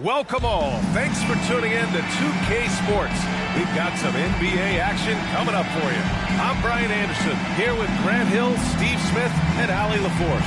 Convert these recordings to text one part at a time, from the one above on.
Welcome all. Thanks for tuning in to 2K Sports. We've got some NBA action coming up for you. I'm Brian Anderson, here with Grant Hill, Steve Smith, and Allie LaForce.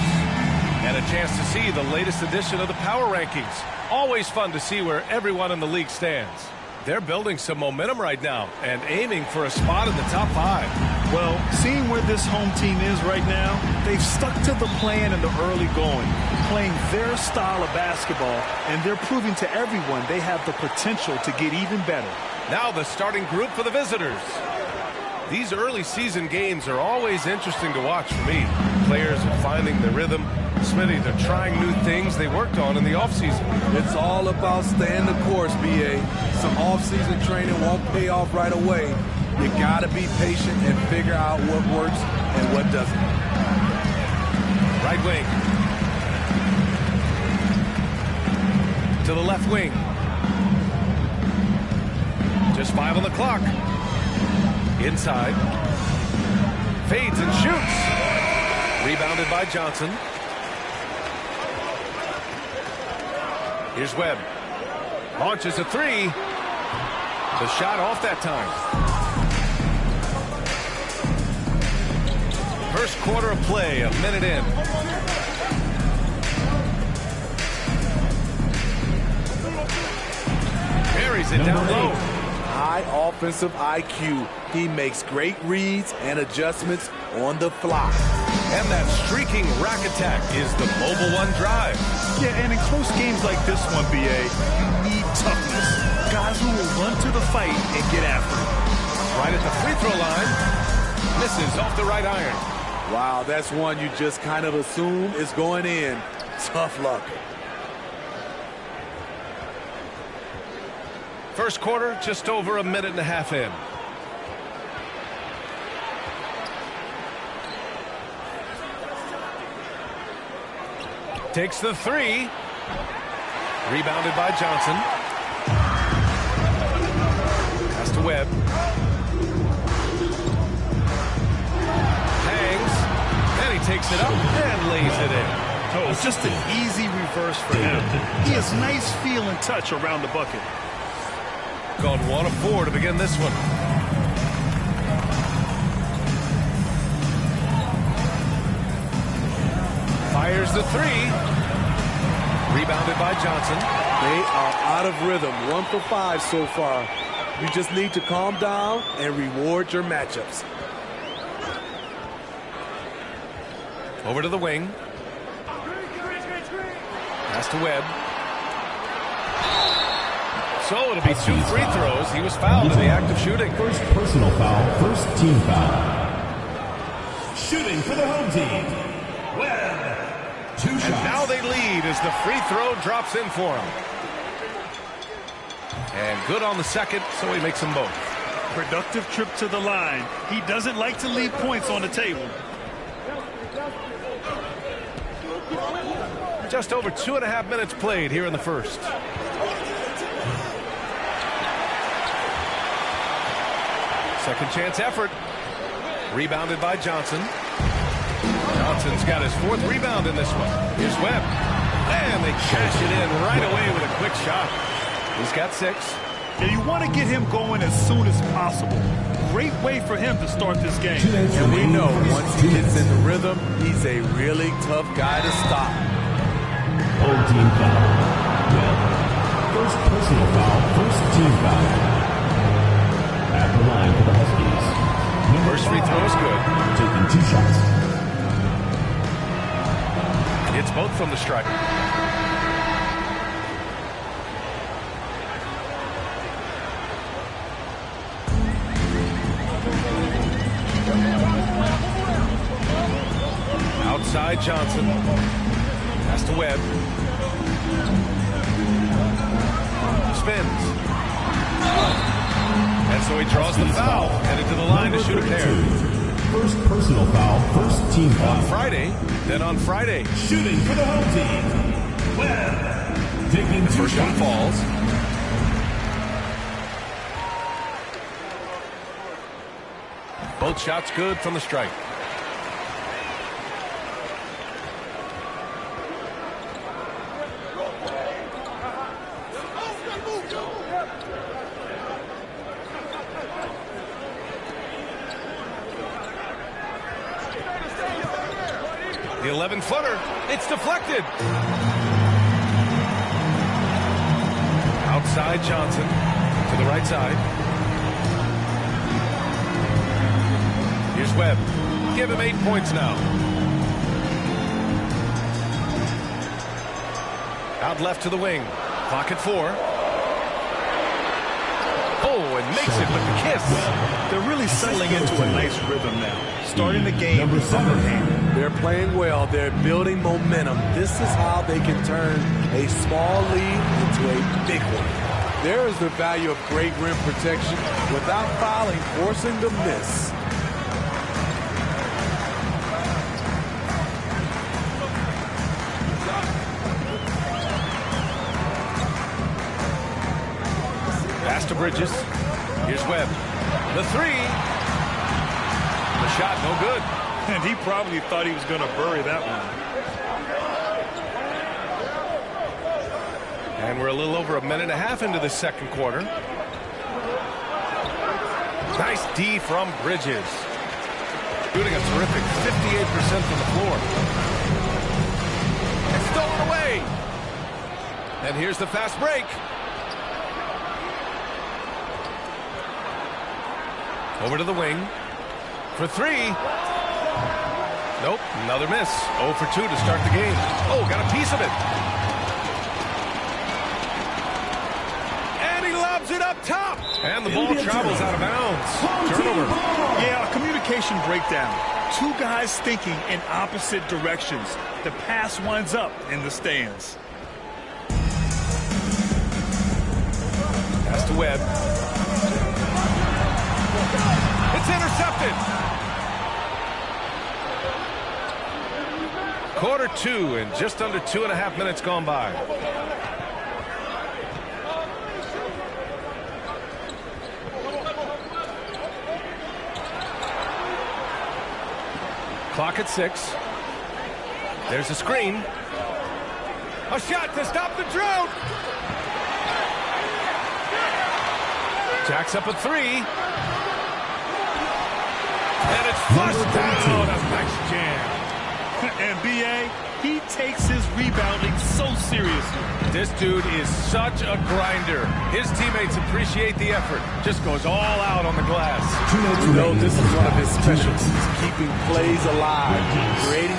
And a chance to see the latest edition of the Power Rankings. Always fun to see where everyone in the league stands. They're building some momentum right now and aiming for a spot in the top 5. Well, seeing where this home team is right now, they've stuck to the plan in the early going, playing their style of basketball, and they're proving to everyone they have the potential to get even better. Now the starting group for the visitors. These early season games are always interesting to watch for me. Players are finding their rhythm. Smitty, they're trying new things they worked on in the offseason. It's all about staying the course, B.A. Some offseason training won't pay off right away. You got to be patient and figure out what works and what doesn't. Right wing. To the left wing. Just 5 on the clock. Inside. Fades and shoots. Rebounded by Johnson. Here's Webb. Launches a 3. The shot off that time. First quarter of play, a minute in. Buries it down low. High offensive IQ. He makes great reads and adjustments on the fly. And that streaking rack attack is the Mobile One drive. Yeah, and in close games like this one, B.A., you need toughness. Guys who will run to the fight and get after it. Right at the free throw line. Misses off the right iron. Wow, that's one you just kind of assume is going in. Tough luck. First quarter, just over a minute and a half in. Takes the 3. Rebounded by Johnson. Pass to Webb. Hangs. And he takes it up and lays it in. Oh, it's just an easy reverse for him. He has nice feel and touch around the bucket. Called 1 of 4 to begin this one. Fires the 3. Rebounded by Johnson. They are out of rhythm. 1 for 5 so far. You just need to calm down and reward your matchups. Over to the wing. Pass to Webb. So it'll be 2 free throws. He was fouled in the act of shooting. First personal foul, first team foul. Shooting for the home team. Webb. 2 shots. And now they lead as the free throw drops in for him. And good on the second, so he makes them both. Productive trip to the line. He doesn't like to leave points on the table. Just over 2.5 minutes played here in the first. Second chance effort. Rebounded by Johnson. Johnson's got his 4th rebound in this one. Here's Webb. And they cash it in right away with a quick shot. He's got 6. Yeah, you want to get him going as soon as possible. great way for him to start this game. And we know once he gets in the rhythm, he's a really tough guy to stop. Home team foul. Well, first personal foul, first team foul. At the line for the Huskies. First free throw is good. Taking 2 shots. It's both from the stripe. Outside Johnson. Pass to Webb. Spins. And so he draws the foul. Headed to the line to shoot a pair. First personal foul, first team foul. On Friday, then on Friday. Shooting for the home team. Webb. Taking 2 First one shots. falls. Both shots good from the strike. The 11-footer, it's deflected. Outside Johnson to the right side. Here's Webb. Give him 8 points now. Out left to the wing. Clock at 4. Oh, and makes it with the kiss. They're really settling into a nice rhythm now. Starting the game with upper hand. They're playing well. They're building momentum. This is how they can turn a small lead into a big one. There is the value of great rim protection without fouling, forcing the miss. Pass to Bridges. Here's Webb. The 3. The shot no good. And he probably thought he was going to bury that one. And we're a little over a minute and a half into the second quarter. Nice D from Bridges. Shooting a terrific 58% from the floor. It's stolen away. And here's the fast break. Over to the wing for 3. Nope, another miss. 0 for 2 to start the game. Oh, got a piece of it. And he lobs it up top. And the ball travels out of bounds. Turnover. Yeah, a communication breakdown. 2 guys thinking in opposite directions. The pass winds up in the stands. Pass to Webb. It's intercepted. Quarter 2 and just under 2.5 minutes gone by. Clock at 6. There's a screen. A shot to stop the drought. Jacks up a 3. And it's flushed down. A nice jam. And B.A., he takes his rebounding so seriously. This dude is such a grinder. His teammates appreciate the effort. Just goes all out on the glass. You know, this is one of his specialties, keeping plays alive, creating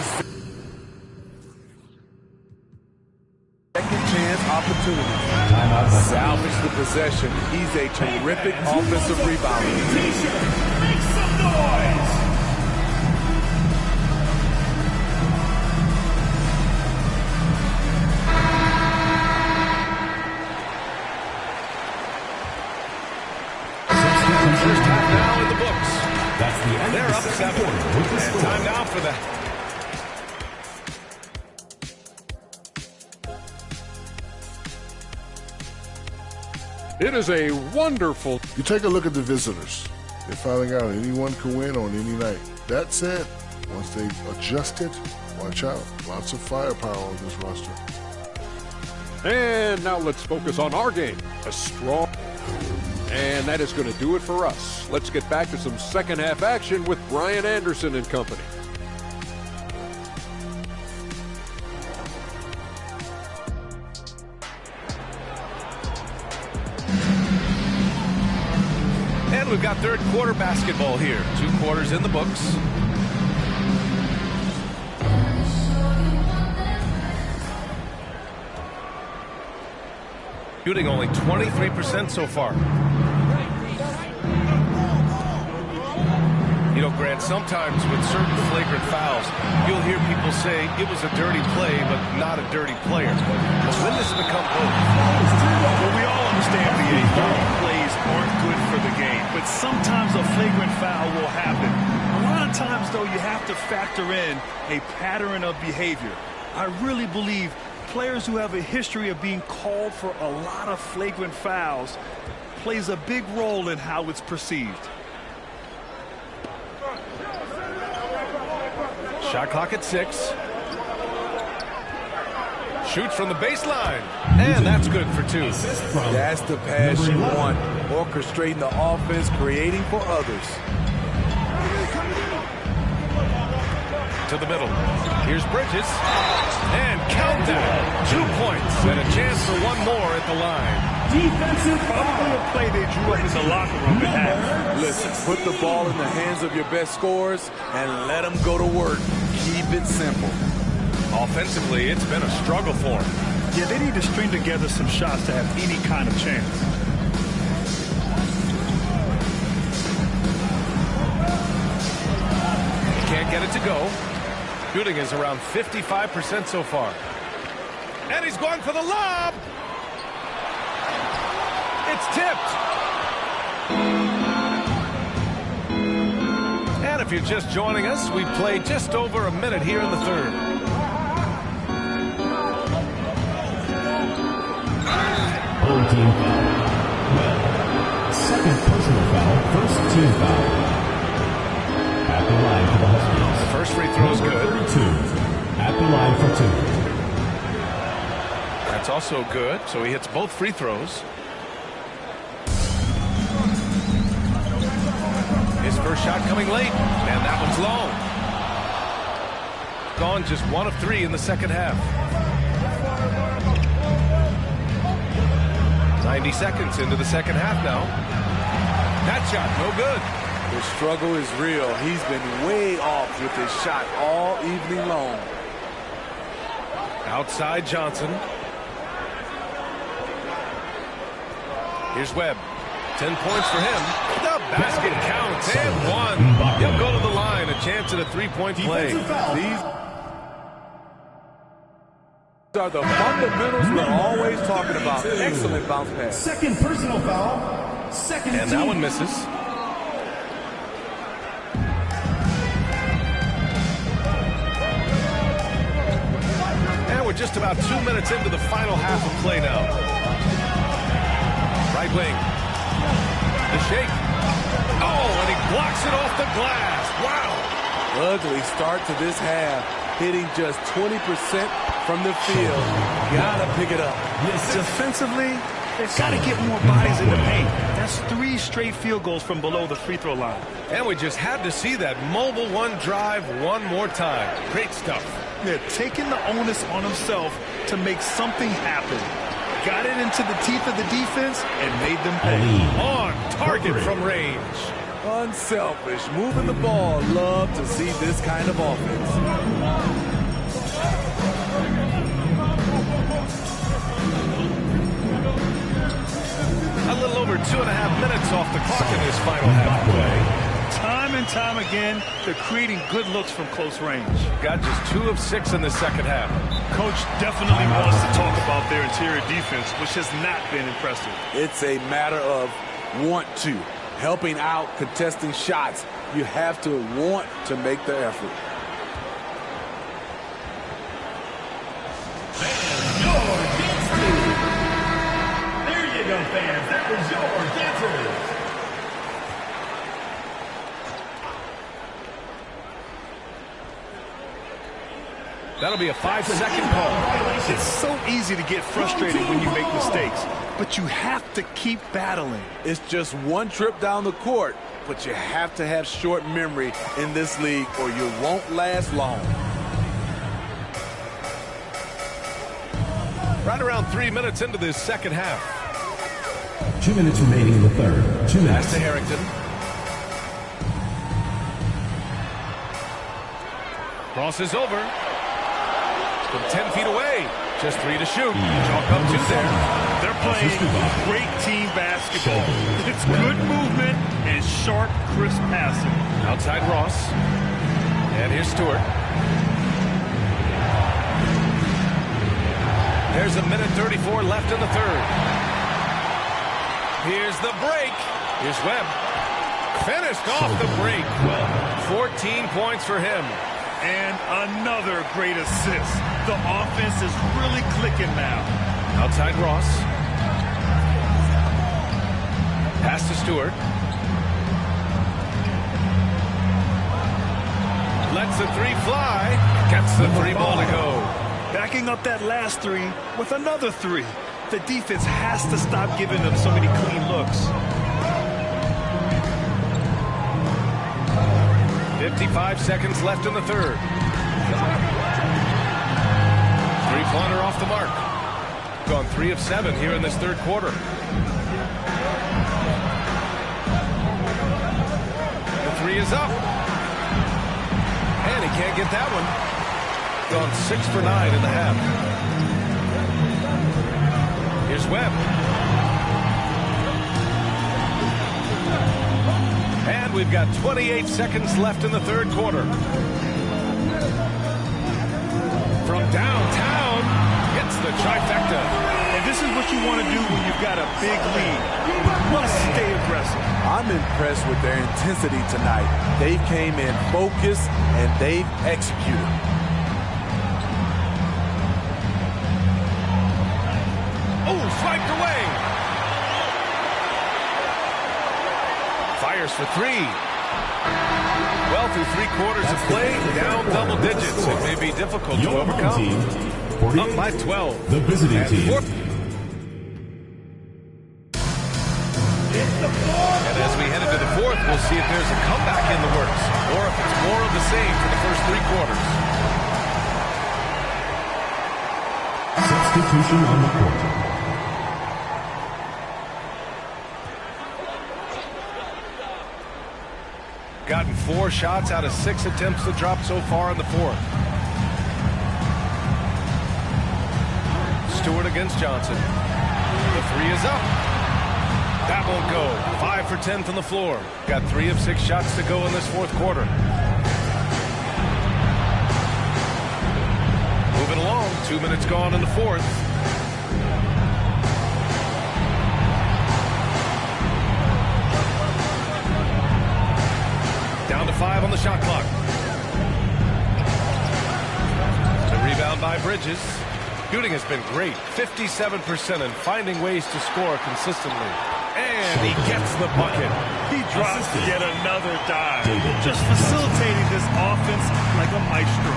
second chance opportunities. Salvage the possession. He's a terrific offensive rebounder. Make some noise! First half now in the books. That's the end They're of up the 7. second quarter with the And score. time now for the... It is a wonderful. You take a look at the visitors. They're finding out anyone can win on any night. That said, once they've adjusted, watch out. Lots of firepower on this roster. And now let's focus on our game. A strong And that is going to do it for us. Let's get back to some second half action with Brian Anderson and company. And we've got third quarter basketball here. 2 quarters in the books. Shooting only 23% so far. You know, Grant, sometimes with certain flagrant fouls, you'll hear people say it was a dirty play, but not a dirty player. But when does it become both? Well, we all understand the dirty plays aren't good for the game, but sometimes a flagrant foul will happen. A lot of times, though, you have to factor in a pattern of behavior. I really believe players who have a history of being called for a lot of flagrant fouls plays a big role in how it's perceived. Shot clock at 6. Shoots from the baseline. And that's good for 2. That's the pass you want. Orchestrating the offense, creating for others. To the middle. Here's Bridges. And count that. 2 points and a chance for one more at the line. Defensive probably a play they drew up in the locker room at half. Listen, put the ball in the hands of your best scorers and let them go to work. Keep it simple. Offensively, it's been a struggle for them. Yeah, they need to string together some shots to have any kind of chance. Can't get it to go. Shooting is around 55% so far. And he's going for the lob. It's tipped. And if you're just joining us, we've played just over a minute here in the third. Home team foul. Well, second personal foul, first team foul. At the line for the Huskies. The first free throw is good. 32. At the line for 2. That's also good, so he hits both free throws. His first shot coming late, and that one's long. Gone just 1 of 3 in the second half. 90 seconds into the second half now. That shot, no good. The struggle is real. He's been way off with his shot all evening long. Outside Johnson. Here's Webb. 10 points for him. The basket counts and 1. He'll go to the line. A chance at a 3-point play. These are the fundamentals we're always talking about. Excellent bounce pass. Second personal foul. Second and that one misses. And we're just about 2 minutes into the final half of play now. Right wing. The shake. Oh, and he blocks it off the glass. Wow. Ugly start to this half. Hitting just 20% from the field. Gotta pick it up. Defensively, they've got to get more bodies in the paint. That's 3 straight field goals from below the free throw line. And we just had to see that mobile one drive one more time. Great stuff. They're taking the onus on himself to make something happen. Got it into the teeth of the defense and made them pay. On target from range. Unselfish, moving the ball. Love to see this kind of offense. A little over 2.5 minutes off the clock in this final half play. Time and time again, they're creating good looks from close range. Got just 2 of 6 in the second half. Coach definitely wants to talk about their interior defense, which has not been impressive. It's a matter of want to. Helping out, contesting shots. You have to want to make the effort. Your dance move. There you go, fans. That was your dancers. That'll be a 5-second call. It's so easy to get frustrated when you make mistakes, but you have to keep battling. It's just one trip down the court, but you have to have short memory in this league or you won't last long. Right around 3 minutes into this second half. 2 minutes remaining in the third. 2 minutes. Pass to Harrington. Crosses over. From 10 feet away. Just 3 to shoot. Chalk up 2 there. They're playing great team basketball. It's good movement and sharp, crisp passing. Outside Ross. And here's Stewart. There's 1:34 left in the third. Here's the break. Here's Webb. Finished off the break. 14 points for him. And another great assist. The offense is really clicking now. Outside Ross. Pass to Stewart. Lets the 3 fly. Gets the 3 ball to go. Backing up that last 3 with another 3. The defense has to stop giving them so many clean looks. 55 seconds left in the third. 3-pointer off the mark. Gone 3 of 7 here in this third quarter. The 3 is up. And he can't get that one. Gone 6 for 9 in the half. Here's Webb. And we've got 28 seconds left in the third quarter. From downtown, hits the trifecta. And this is what you want to do when you've got a big lead. You must stay aggressive. I'm impressed with their intensity tonight. They came in focused and they've executed. Oh, swiped away. Fires for 3. Well, through 3 quarters of play, down double digits. It may be difficult to overcome. Up by 12. The visiting team. And as we head into the fourth, we'll see if there's a comeback in the works, or if it's more of the same for the first 3 quarters. Substitution on the court. Gotten 4 shots out of 6 attempts to drop so far in the fourth. Stewart against Johnson. The 3 is up. That won't go. 5 for 10 from the floor. Got 3 of 6 shots to go in this fourth quarter. Moving along. 2 minutes gone in the fourth. Down to 5 on the shot clock. The rebound by Bridges. Shooting has been great. 57% and finding ways to score consistently. And he gets the bucket. He drops yet another dive. Just facilitating this offense like a maestro.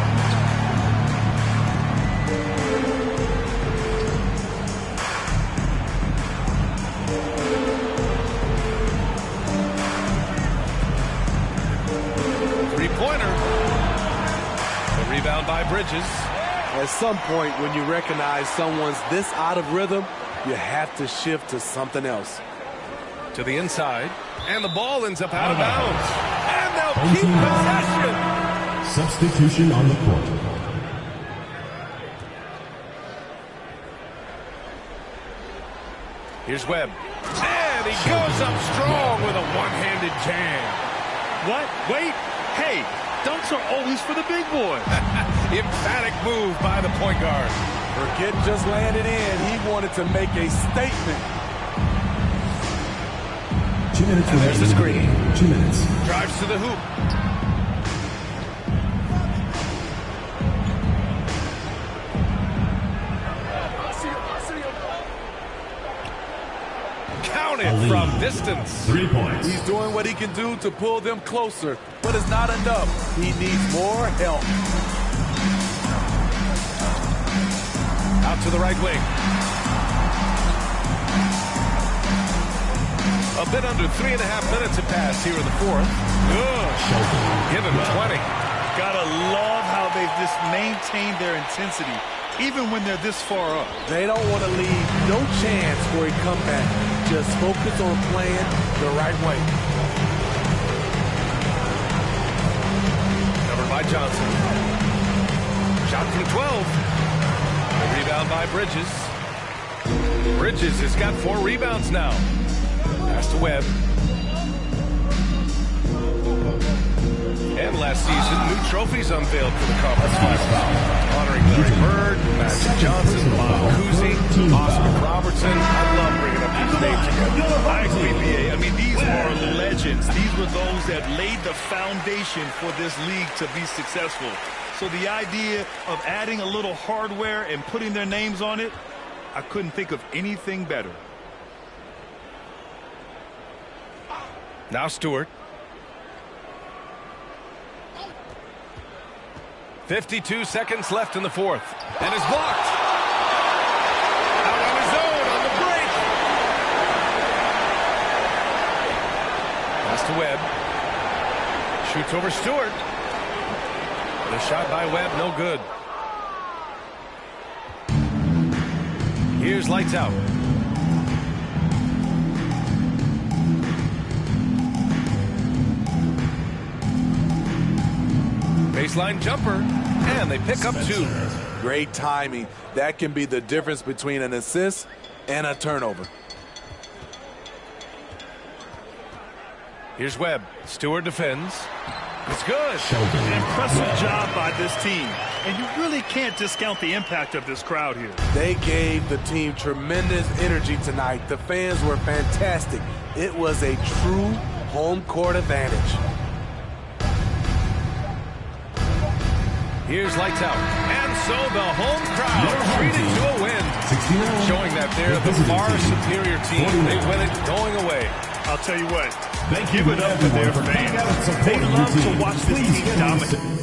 Three-pointer. The rebound by Bridges. At some point, when you recognize someone's this out of rhythm, you have to shift to something else. To the inside. And the ball ends up out of bounds. And they'll keep possession. Substitution on the court. Here's Webb. And he goes up strong with a one-handed jam. What? Wait. Hey, dunks are always for the big boy. Emphatic move by the point guard. Forget just landed in. He wanted to make a statement. 2 minutes And there's the screen. 2 minutes. Drives to the hoop. Counted from distance. 3 points. He's doing what he can do to pull them closer, but it's not enough. He needs more help. Out to the right wing. A bit under 3.5 minutes have passed here in the fourth. Good. Give him 20. Gotta love how they've just maintained their intensity, even when they're this far up. They don't want to leave no chance for a comeback. Just focus on playing the right way. Covered by Johnson. Shot from 12. The rebound by Bridges. Bridges has got 4 rebounds now. Pass to Webb. And last season, new trophies unveiled for the conference finals. Honoring Larry Bird, Magic Johnson, Bob Cousy, Oscar Robertson. I love bringing up these names again. I agree, B.A. I mean, these are legends. These were those that laid the foundation for this league to be successful. So the idea of adding a little hardware and putting their names on it, I couldn't think of anything better. Now Stewart. 52 seconds left in the fourth. And is blocked. Out on his own on the break. Pass to Webb. Shoots over Stewart. The shot by Webb, no good. Here's lights out. Baseline jumper, and they pick up 2. Great timing. That can be the difference between an assist and a turnover. Here's Webb. Stewart defends. It's good. An impressive job by this team. And you really can't discount the impact of this crowd here. They gave the team tremendous energy tonight. The fans were fantastic. It was a true home court advantage. Here's lights out. And so the home crowd treated to a win. Showing that they're the far superior team. They win it going away. I'll tell you what, give it up to their fans. They love to watch this team dominate.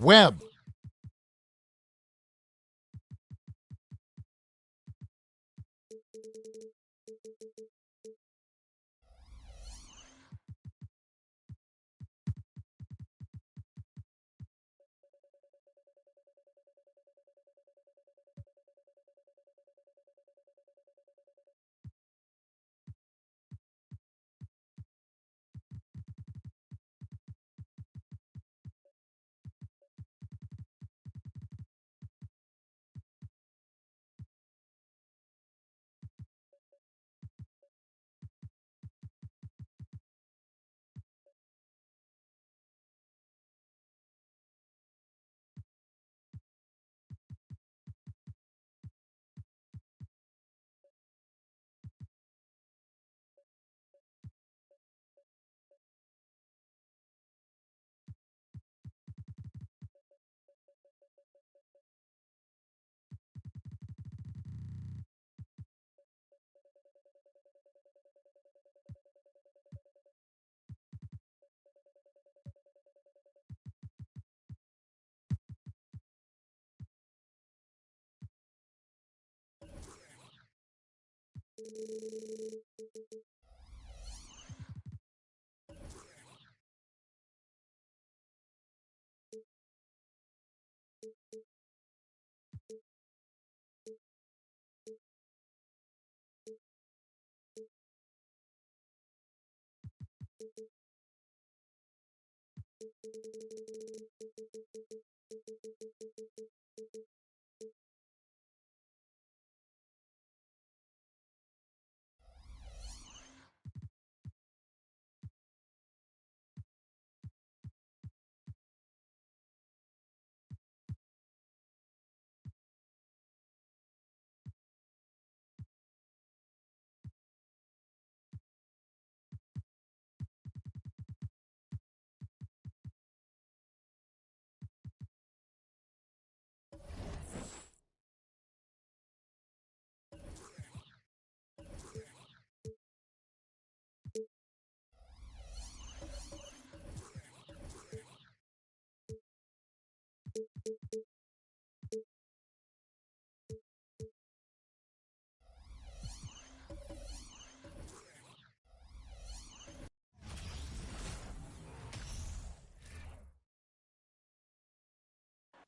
Webb.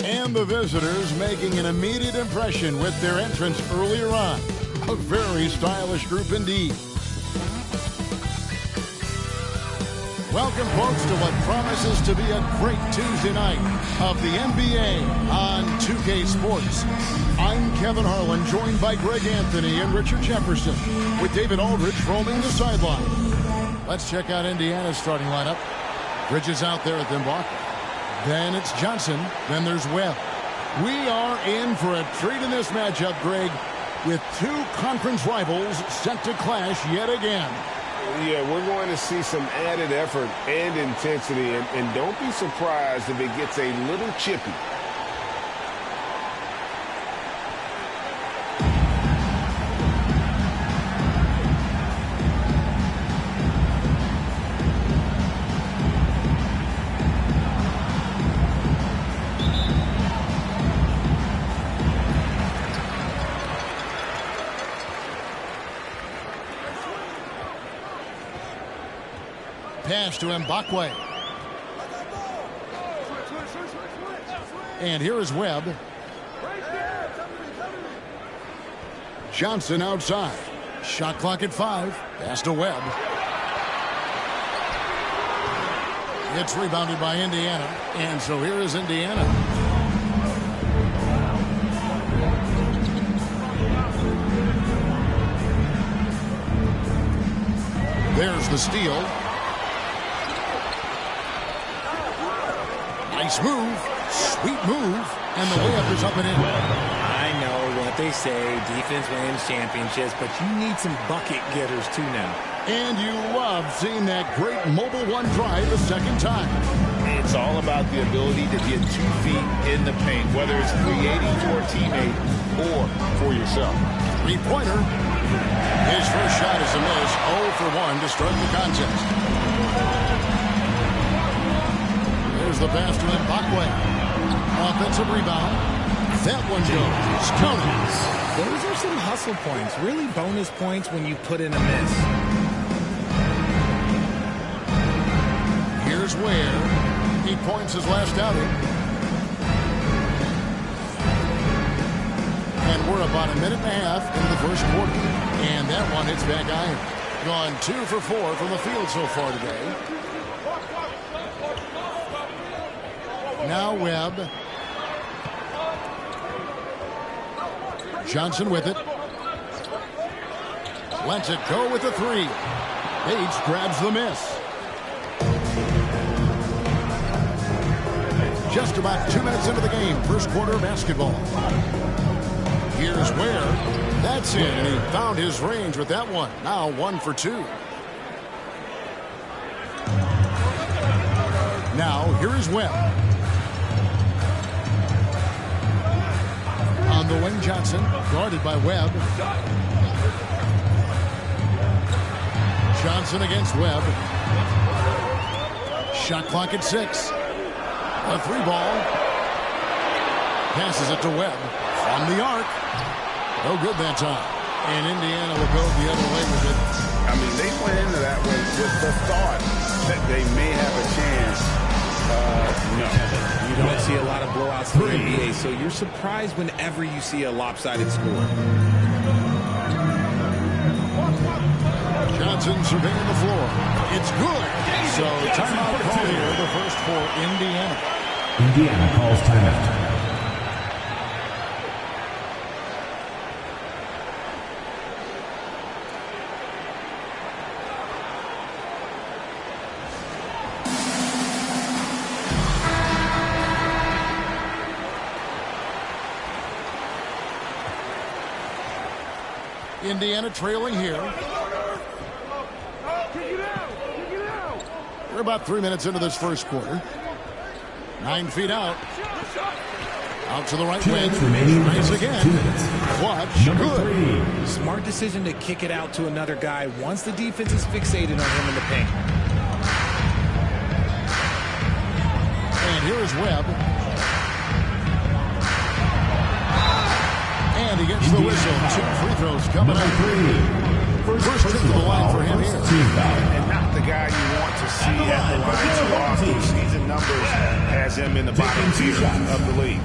And the visitors making an immediate impression with their entrance earlier on. A very stylish group indeed. Welcome, folks, to what promises to be a great Tuesday night of the NBA on 2K Sports. I'm Kevin Harlan, joined by Greg Anthony and Richard Jefferson, with David Aldridge roaming the sideline. Let's check out Indiana's starting lineup. Bridges out there at the block. Then it's Johnson. Then there's Webb. We are in for a treat in this matchup, Greg, with two conference rivals set to clash yet again. Yeah, we're going to see some added effort and intensity, and don't be surprised if it gets a little chippy. Pass to Mbakwe. And here is Webb. Johnson outside. Shot clock at 5. Pass to Webb. It's rebounded by Indiana. And so here is Indiana. There's the steal. Nice move, sweet move, and the layup is up and in. I know what they say, defense wins championships, but you need some bucket getters too now. And you love seeing that great mobile one drive a second time. It's all about the ability to get 2 feet in the paint, whether it's creating for a teammate or for yourself. Three-pointer. His first shot is a miss, 0 for 1 to start the contest. There's the pass to Mbakwe. Offensive rebound. That one goes. Counties. Those are some hustle points. Really bonus points when you put in a miss. Here's Ware. 8 points his last outing. And we're about a minute and a half into the first quarter. And that one hits back iron. Gone 2 for 4 from the field so far today. Now Webb. Johnson with it. Lets it go with the 3. Bates grabs the miss. Just about 2 minutes into the game. First quarter basketball. Here's Ware. That's it, and he found his range with that one. Now 1 for 2. Now here is Webb. On the wing, Johnson, guarded by Webb. Johnson against Webb. Shot clock at 6. A 3-ball. Passes it to Webb. From the arc. No good that time. And Indiana will go the other way with it. I mean, they went into that with the thought that they may have a chance. No. You don't see a lot of blowouts in the NBA, so you're surprised whenever you see a lopsided score. Johnson surveying the floor. It's good. So timeout call here, the first for Indiana. Indiana calls timeout. Indiana trailing here. We're about 3 minutes into this first quarter. 9 feet out. Out to the right wing. Nice again. Clutch. Good. Smart decision to kick it out to another guy once the defense is fixated on him in the paint. And here is Webb. And he gets the whistle. 2 free throws coming up. First trip to the line for him here. And not the guy you want to see at the line too often. Season numbers has him in the bottom tier of the league.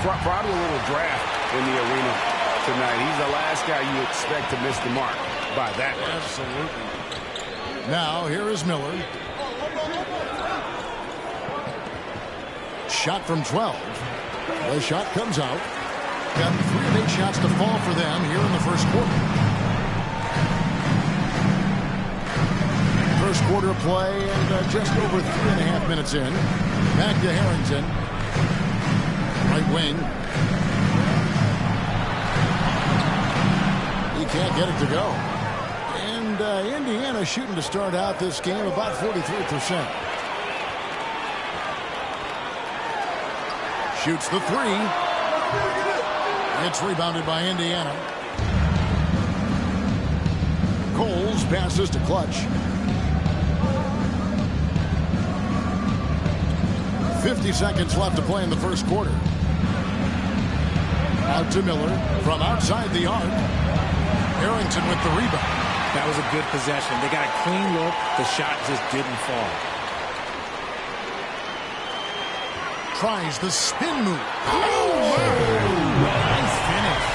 Probably a little draft in the arena tonight. He's the last guy you expect to miss the mark by that much. Absolutely. Now here is Miller. Shot from 12. The shot comes out. Got 3 of 8 shots to fall for them here in the first quarter. First quarter play and just over 3.5 minutes in. Back to Harrington. Right wing. He can't get it to go. And Indiana shooting to start out this game about 43%. Shoots the 3. It's rebounded by Indiana. Coles passes to Clutch. 50 seconds left to play in the first quarter. Out to Miller from outside the arc. Harrington with the rebound. That was a good possession. They got a clean look. The shot just didn't fall. Tries the spin move. Nice finish.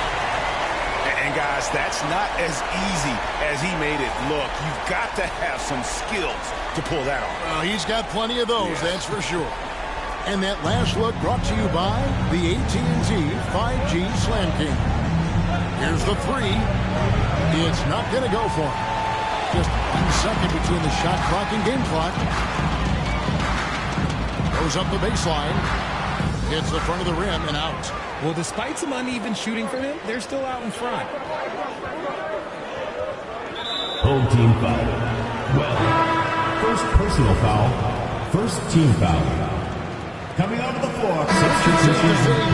And guys, that's not as easy as he made it look. You've got to have some skills to pull that off. Well, he's got plenty of those, that's for sure. And that last look brought to you by the AT&T 5G Slam King. Here's the 3. It's not going to go for him. Just 1 second between the shot clock and game clock. Goes up the baseline. Hits the front of the rim and out. Well, despite some uneven shooting from him, they're still out in front. Home team foul. Well, first personal foul. First team foul. Coming onto the floor.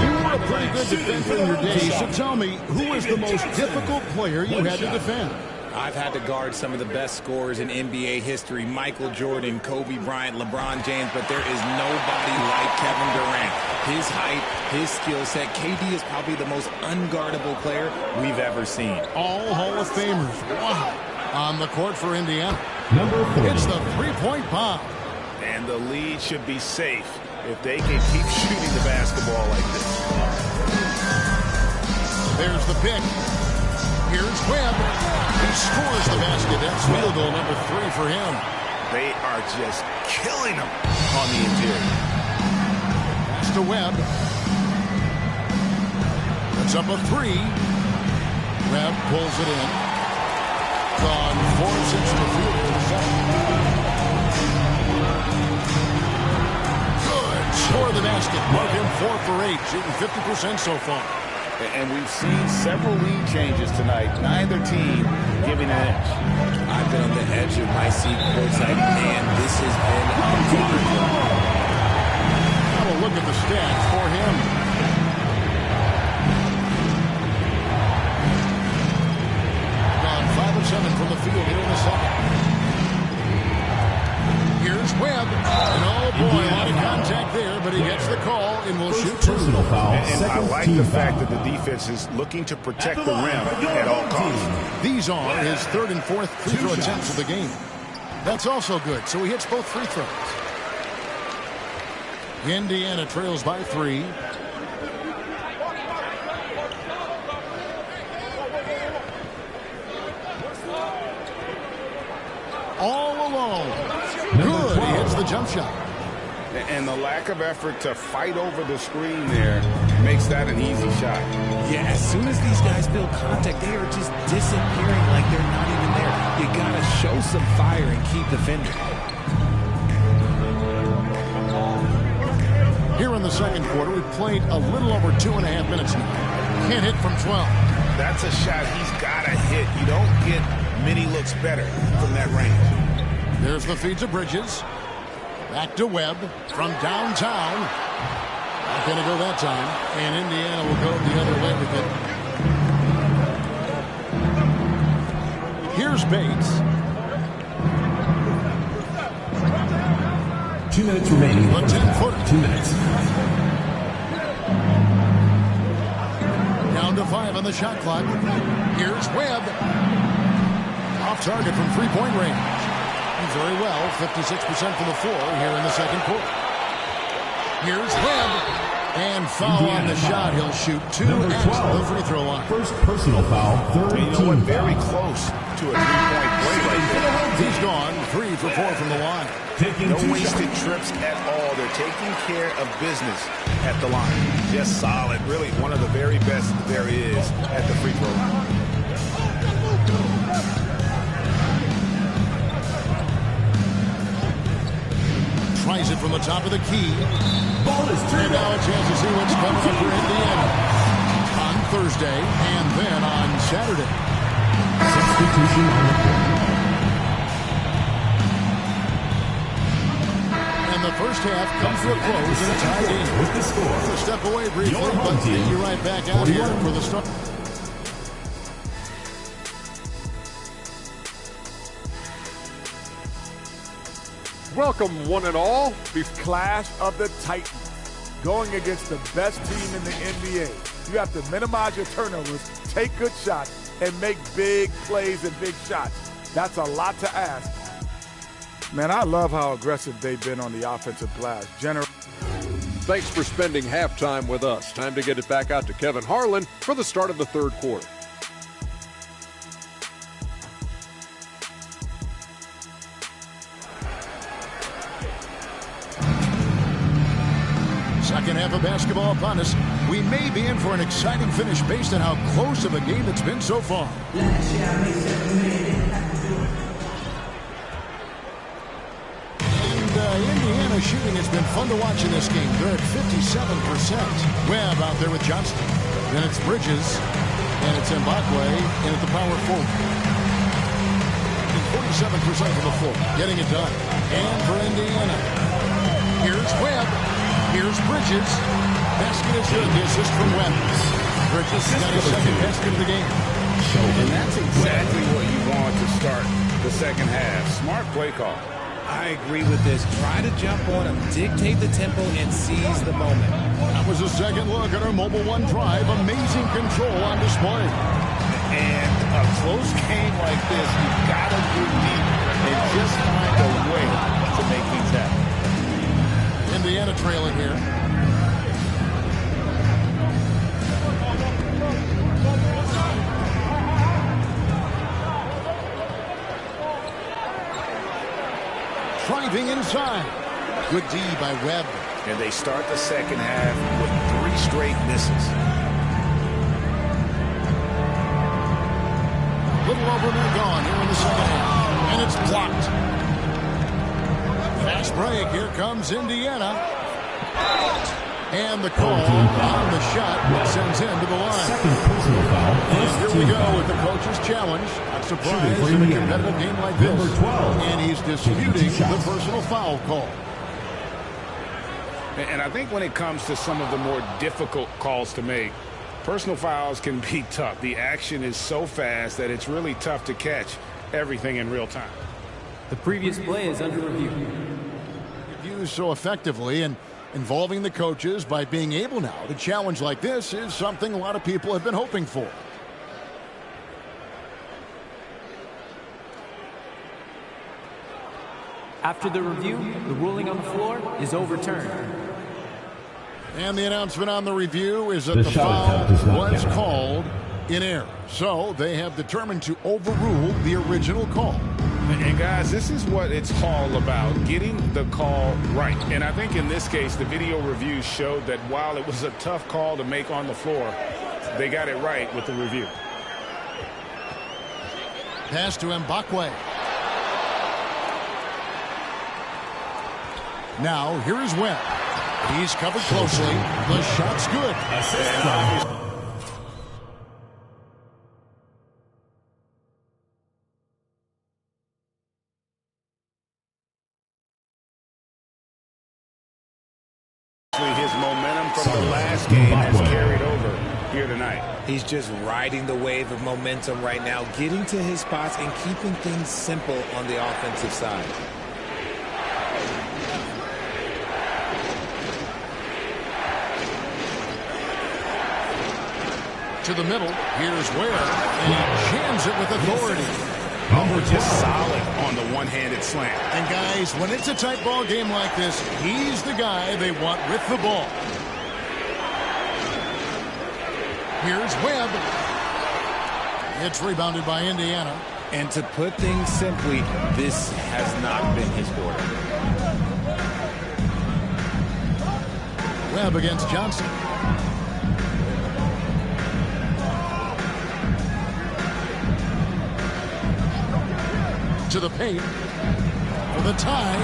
You were a pretty good defender in your day, so tell me, who was the most difficult player you had to defend? I've had to guard some of the best scorers in NBA history, Michael Jordan, Kobe Bryant, LeBron James, but there is nobody like Kevin Durant. His height, his skill set. KD is probably the most unguardable player we've ever seen. All Hall of Famers. Wow. On the court for Indiana. Number 40. It's the three-point bomb. And the lead should be safe if they can keep shooting the basketball like this. There's the pick. Here's Webb. He scores the basket. That's field goal number 3 for him. They are just killing him on the interior. Pass to Webb. That's up a 3. Webb pulls it in. Gone 4-6 in the field for the second. Good. Score the basket. Mark him 4 for 8. Shooting 50% so far. And we've seen several lead changes tonight. Neither team giving an edge. I've been on the edge of my seat courtside. Man, this has been a wonderful. Have a look at the stats for him. Gone 5 of 7 from the field here in the second. Here's Webb. And oh boy, a lot of contact there, but he gets the call and will shoot 2. Personal foul. And I like the fact that the defense is looking to protect the rim at all costs. These are his 3rd and 4th free throw attempts of the game. That's also good, so he hits both free throws. Indiana trails by 3. All alone. Good. He hits the jump shot. And the lack of effort to fight over the screen there makes that an easy shot. Yeah, as soon as these guys build contact, they are just disappearing like they're not even there. You got to show some fire and keep defending. Here in the second quarter, we've played a little over 2.5 minutes now. Can't hit from 12. That's a shot he's got to hit. You don't get many looks better from that range. There's the feed to Bridges. Back to Webb from downtown. Not going to go that time. And Indiana will go the other way with it. Here's Bates. 2 minutes remaining. The 10-footer. 2 minutes. Down to 5 on the shot clock. Here's Webb. Off target from three-point range. Very well, 56% from the floor here in the second quarter. Here's Webb. And foul on the shot. He'll shoot 2 at the free throw line. First personal foul, 3rd You know team what? foul. Very close to a three-point play right there. He's gone 3 for 4 from the line. Taking No 2 wasted shots. trips at all. They're taking care of business at the line. Just solid. Really one of the very best there is at the free throw line. Tries it from the top of the key. Ball is And turned now a chance to see what's coming up for Indiana. On Thursday and then on Saturday. Substitution on the court. And the first half comes to a close in a tie game. With the score. A step away briefly, Your home but team, you're right back out here 41. for the start. Welcome, one and all. The clash of the Titans. Going against the best team in the NBA. You have to minimize your turnovers, take good shots, and make big plays and big shots. That's a lot to ask. Man, I love how aggressive they've been on the offensive glass. Thanks for spending halftime with us. Time to get it back out to Kevin Harlan for the start of the third quarter. Second half of basketball upon us. We may be in for an exciting finish based on how close of a game it's been so far. Indiana shooting has been fun to watch in this game. They're at 57%. Webb out there with Johnston. Then it's Bridges. And it's Mbakwe in at the power forward. 47% from the floor. Getting it done. And for Indiana. Here's Webb. Here's Bridges. Basket is good. The assist from Webb. Bridges got his second basket of the game. And that's exactly what you want to start the second half. Smart play call. I agree with this. Try to jump on him, dictate the tempo, and seize the moment. That was a second look at our Mobile One drive. Amazing control on display. And a close game like this, you've got to dig deep and just find a way to make things happen. Indiana trailing here. Driving inside. Good D by Webb. And they start the second half with 3 straight misses. Little over and gone here in the second half. And it's blocked. Fast break. Here comes Indiana. And the call on the shot sends him to the line. Second personal foul. Here we go with the coach's challenge. Not surprised in a competitive game like this. Number 12. And he's disputing the personal foul call. And I think when it comes to some of the more difficult calls to make, personal fouls can be tough. The action is so fast that it's really tough to catch everything in real time. The previous play is under review. Used so effectively and involving the coaches by being able now to challenge like this is something a lot of people have been hoping for. After the review, the ruling on the floor is overturned. And the announcement on the review is that the foul was called in error. So they have determined to overrule the original call. And guys, this is what it's all about, getting the call right. And I think in this case, the video review showed that while it was a tough call to make on the floor, they got it right with the review. Pass to Mbakwe. Now, here is Webb. He's covered closely. The shot's good. His momentum from the last game has carried over here tonight. He's just riding the wave of momentum right now, getting to his spots and keeping things simple on the offensive side. To the middle. Here's Ware. And he jams it with authority. Just solid on the one-handed slam. And guys, when it's a tight ball game like this, he's the guy they want with the ball. Here's Webb. It's rebounded by Indiana. And to put things simply, this has not been his quarter. Webb against Johnson. To the paint for the tie,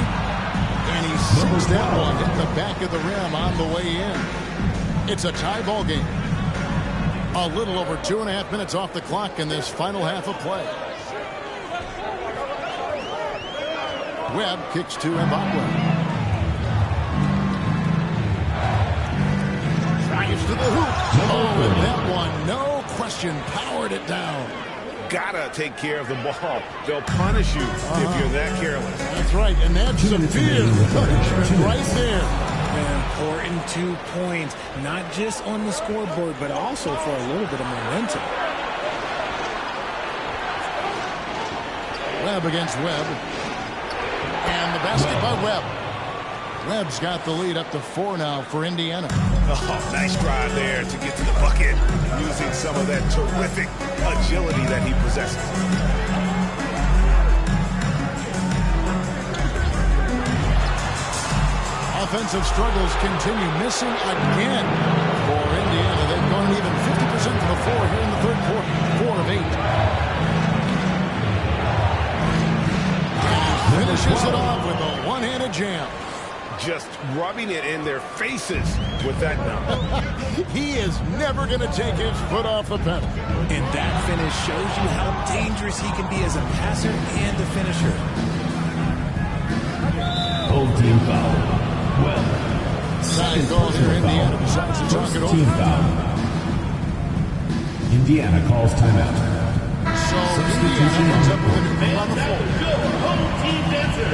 and he sinks that one at the back of the rim on the way in. It's a tie ball game. A little over 2.5 minutes off the clock in this final half of play. Webb kicks to Mbakwe. Drives to the hoop. Oh, and that one, no question, powered it down. Gotta take care of the ball. They'll punish you if you're that careless. That's right, and that's severe punishment right there. An important 2 points, not just on the scoreboard, but also for a little bit of momentum. Webb against Webb. And the basket by Webb. Webb's got the lead up to 4 now for Indiana. Oh, nice drive there to get to the bucket, using some of that terrific agility that he possesses. Offensive struggles continue, missing again for Indiana. They've gone even 50% from the floor here in the third quarter. 4 of 8. Finishes it off with a one-handed jam. Just rubbing it in their faces with that number. He is never going to take his foot off the pedal. And that finish shows you how dangerous he can be as a passer and a finisher. Home team foul. Well, second calls for personal Indiana foul. besides the First talk it team over. foul. Indiana calls timeout. Indiana ends up with a new man on the floor. Home team dancer.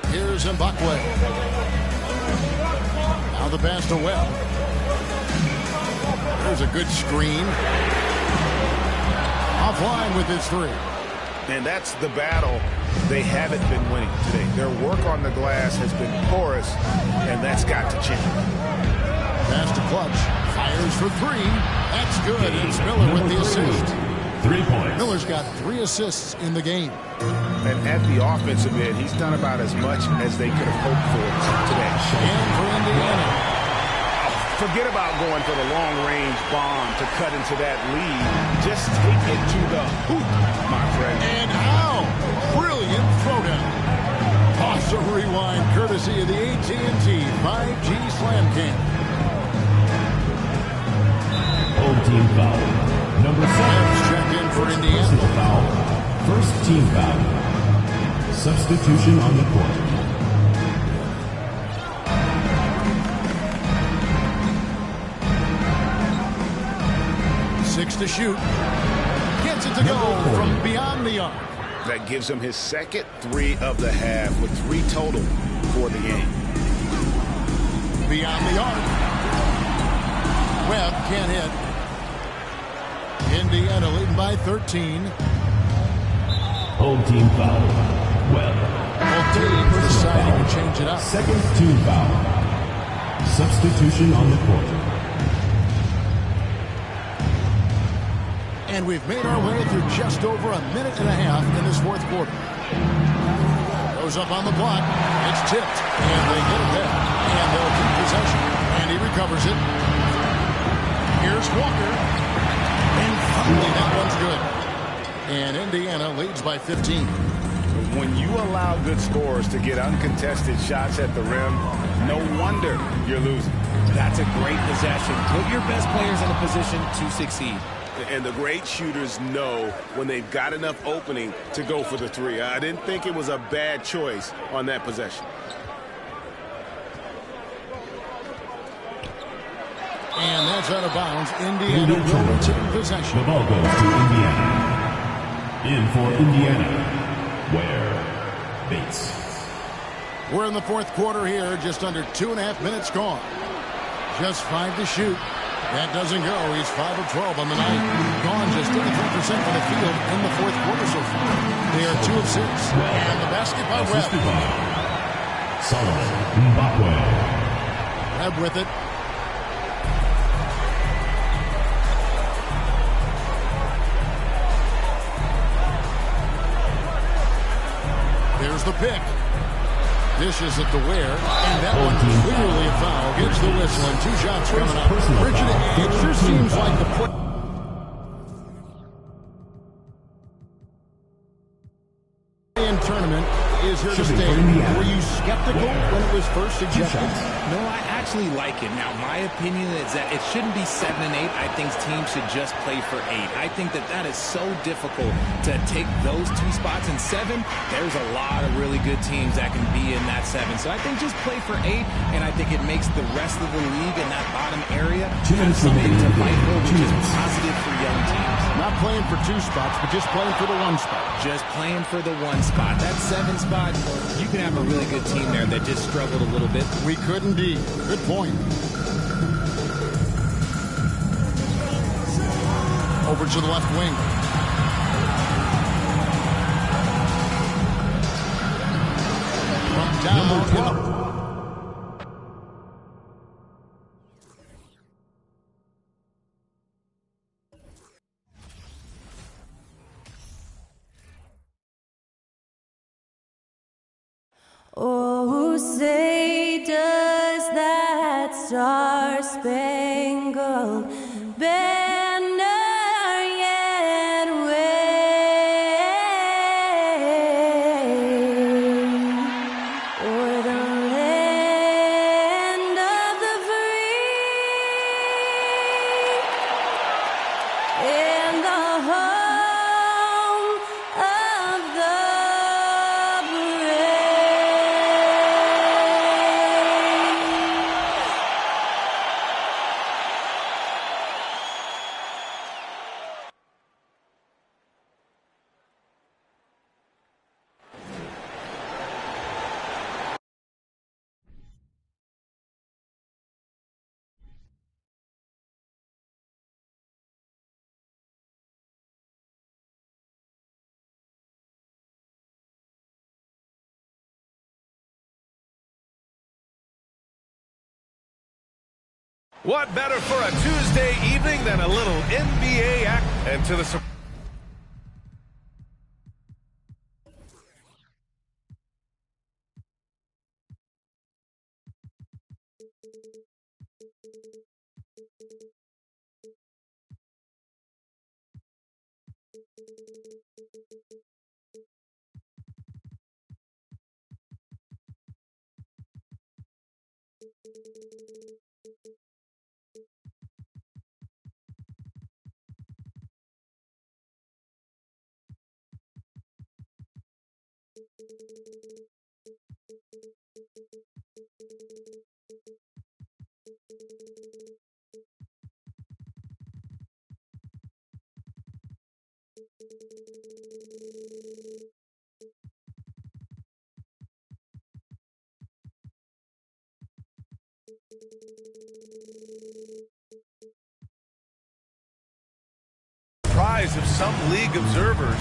Here's Mbakwe. Now the pass to Webb. There's a good screen. Offline with his three. And that's the battle they haven't been winning today. Their work on the glass has been porous, and that's got to change. Pass to Clutch. Fires for three. That's good. It's Miller with the assist. 3 points. Miller's got 3 assists in the game. And at the offensive end, he's done about as much as they could have hoped for today. And for Indiana. Forget about going for the long-range bomb to cut into that lead. Just take it to the hoop, my friend. And how? Brilliant throwdown. Pause or rewind, courtesy of the AT&T 5G Slam Cam. Home team foul. Number 7. Check in for Indiana. Personal foul. First team foul. Substitution on the court. 6 to shoot. Gets it to go from beyond the arc. That gives him his second 3 of the half with 3 total for the game. Beyond the arc. Webb can't hit. Indiana leading by 13. Home team foul. Webb. Both teams deciding to change it up. Second team foul. Substitution on the court. And we've made our way through just over a minute and a half in this fourth quarter. Goes up on the block. It's tipped. And they get it there. And they'll keep possession. And he recovers it. Here's Walker. And finally that one's good. And Indiana leads by 15. When you allow good scorers to get uncontested shots at the rim, no wonder you're losing. That's a great possession. Put your best players in a position to succeed. And the great shooters know when they've got enough opening to go for the 3. I didn't think it was a bad choice on that possession. And that's out of bounds. Indiana will retain possession. The ball goes to Indiana. In for Indiana, Ware Bates. We're in the fourth quarter here. Just under 2.5 minutes gone. Just 5 to shoot. That doesn't go. He's 5 of 12 on the night. Gone just 33% from the field in the fourth quarter so far. They are 2 of 6. And the basket by Webb. Solomon Mbakwe. Webb with it. There's the pick. Dishes it to Ware, and that one clearly a foul. Gets the whistle, and 2 shots coming up. Bridget, it sure seems like the play in tournament is here to stay. Were you skeptical when it was first suggested? No, I actually like it. Now, my opinion is that it shouldn't be 7 and 8. I think teams should just play for 8. I think that is so difficult to take those 2 spots. In 7, there's a lot of really good teams that can be in that 7. So I think just play for 8, and I think it makes the rest of the league in that bottom area have something to fight for, which is positive for young teams. Not playing for 2 spots, but just playing for the 1 spot. Just playing for the 1 spot. That 7 spot, you can have a really good team there that just struggled a little bit. We could indeed. Good point. Over to the left wing. From down. Oh, say does that star-spangled banner yet wave o'er the land of the free and the home of the brave? What better for a Tuesday evening than a little NBA act? And to the surprise of some league observers,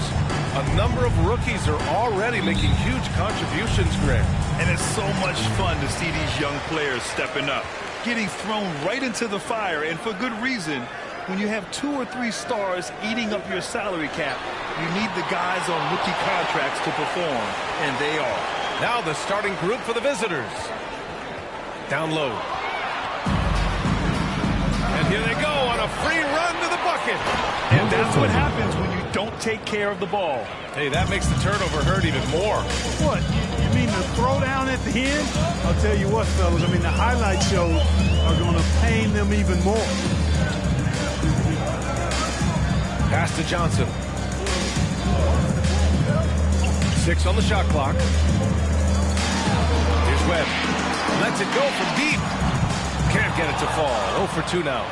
a number of rookies are already making huge contributions, Greg. And it's so much fun to see these young players stepping up, getting thrown right into the fire, and for good reason. When you have 2 or 3 stars eating up your salary cap, you need the guys on rookie contracts to perform, and they are. Now the starting group for the visitors. Down low. And here they go on a free run to the bucket. And that's what happens when you don't take care of the ball. Hey, that makes the turnover hurt even more. What? You mean the throwdown at the end? I'll tell you what, fellas. I mean, the highlight shows are going to pain them even more. Pass to Johnson. 6 on the shot clock. Here's Webb. Lets it go from deep. Can't get it to fall. 0 for 2 now.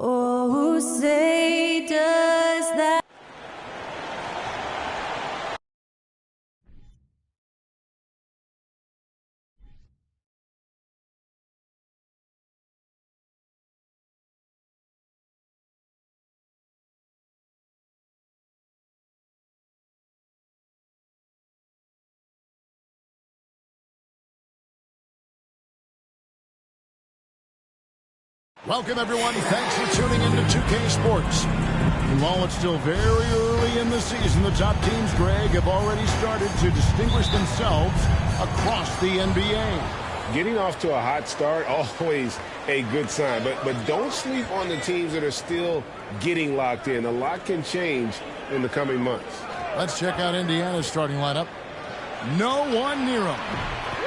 Oh, say does that. Welcome, everyone. Thanks for tuning in to 2K Sports. And while it's still very early in the season, the top teams, Greg, have already started to distinguish themselves across the NBA. Getting off to a hot start, always a good sign. But don't sleep on the teams that are still getting locked in. A lot can change in the coming months. Let's check out Indiana's starting lineup. No one near them.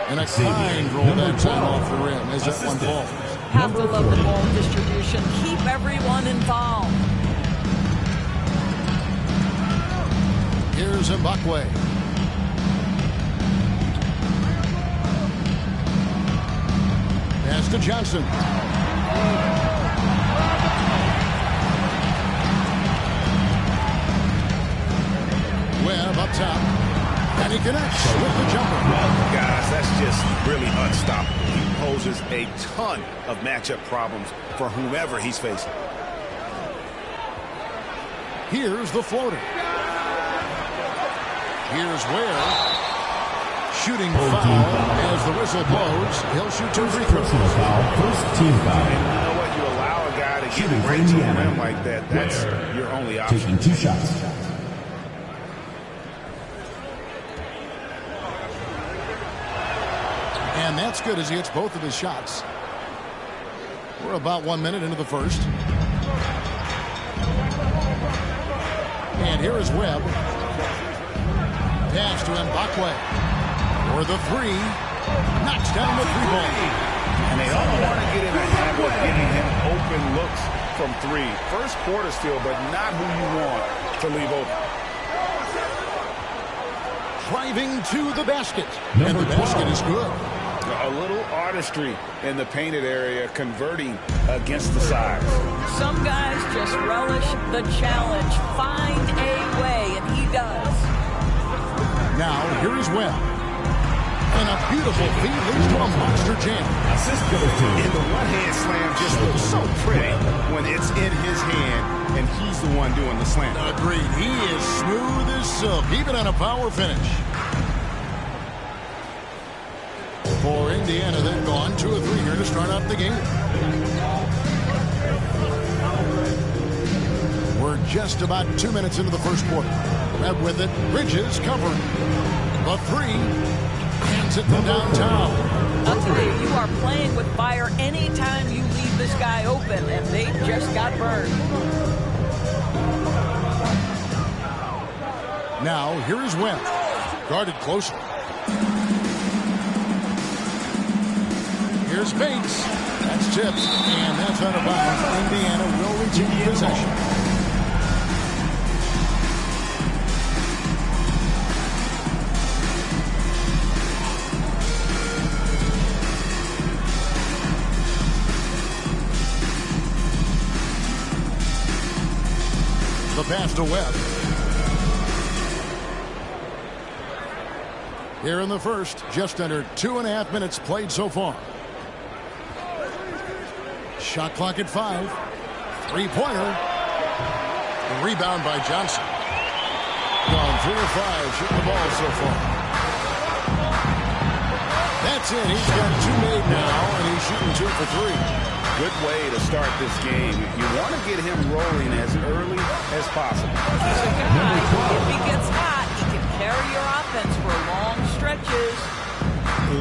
And a kind roll that time off the rim as that one falls. Have to love the ball distribution. Keep everyone involved. Here's Mbakwe. Pass to Johnson. Webb up top. And he connects with the jumper. Guys, that's just really unstoppable. He poses a ton of matchup problems for whomever he's facing. Here's the floater. Here's Ware. Shooting foul as the whistle blows. He'll shoot 2 free throws. First team foul. And you know what? You allow a guy to get right to the rim like that. That's your only option. Taking 2 shots. And that's good as he hits both of his shots. We're about 1 minute into the first. And here is Webb. Pass to Mbakwe. For the 3. Knocks down the 3-ball. And they don't want to get in the habit of giving him open looks from 3. First quarter still, but not who you want to leave open. Driving to the basket. And the basket is good. A little artistry in the painted area, converting against the size. Some guys just relish the challenge. Find a way, and he does. Now, here is Webb. And a beautiful feed leads to a monster jam. Assist goes to. And the one-hand slam just looks so pretty when it's in his hand, and he's the one doing the slam. Agreed. He is smooth as silk, even on a power finish. For Indiana, then gone 2 of 3 here to start out the game. We're just about 2 minutes into the first quarter. Webb with it. Bridges covered. The 3. Hands it from downtown. I'll tell you, you are playing with fire anytime you leave this guy open, and they just got burned. Now, here is Webb. Guarded closely. Here's Bates. That's tipped, and that's out of bounds. Indiana will retain possession. The pass to Webb. Here in the first, just under 2.5 minutes played so far. Shot clock at 5. 3-pointer. Rebound by Johnson. Gone 3 of 5 shooting the ball so far. That's it. He's got 2 made now, and he's shooting 2 for 3. Good way to start this game. You want to get him rolling as early as possible. He's a guy, if he gets hot, he can carry your offense for long stretches.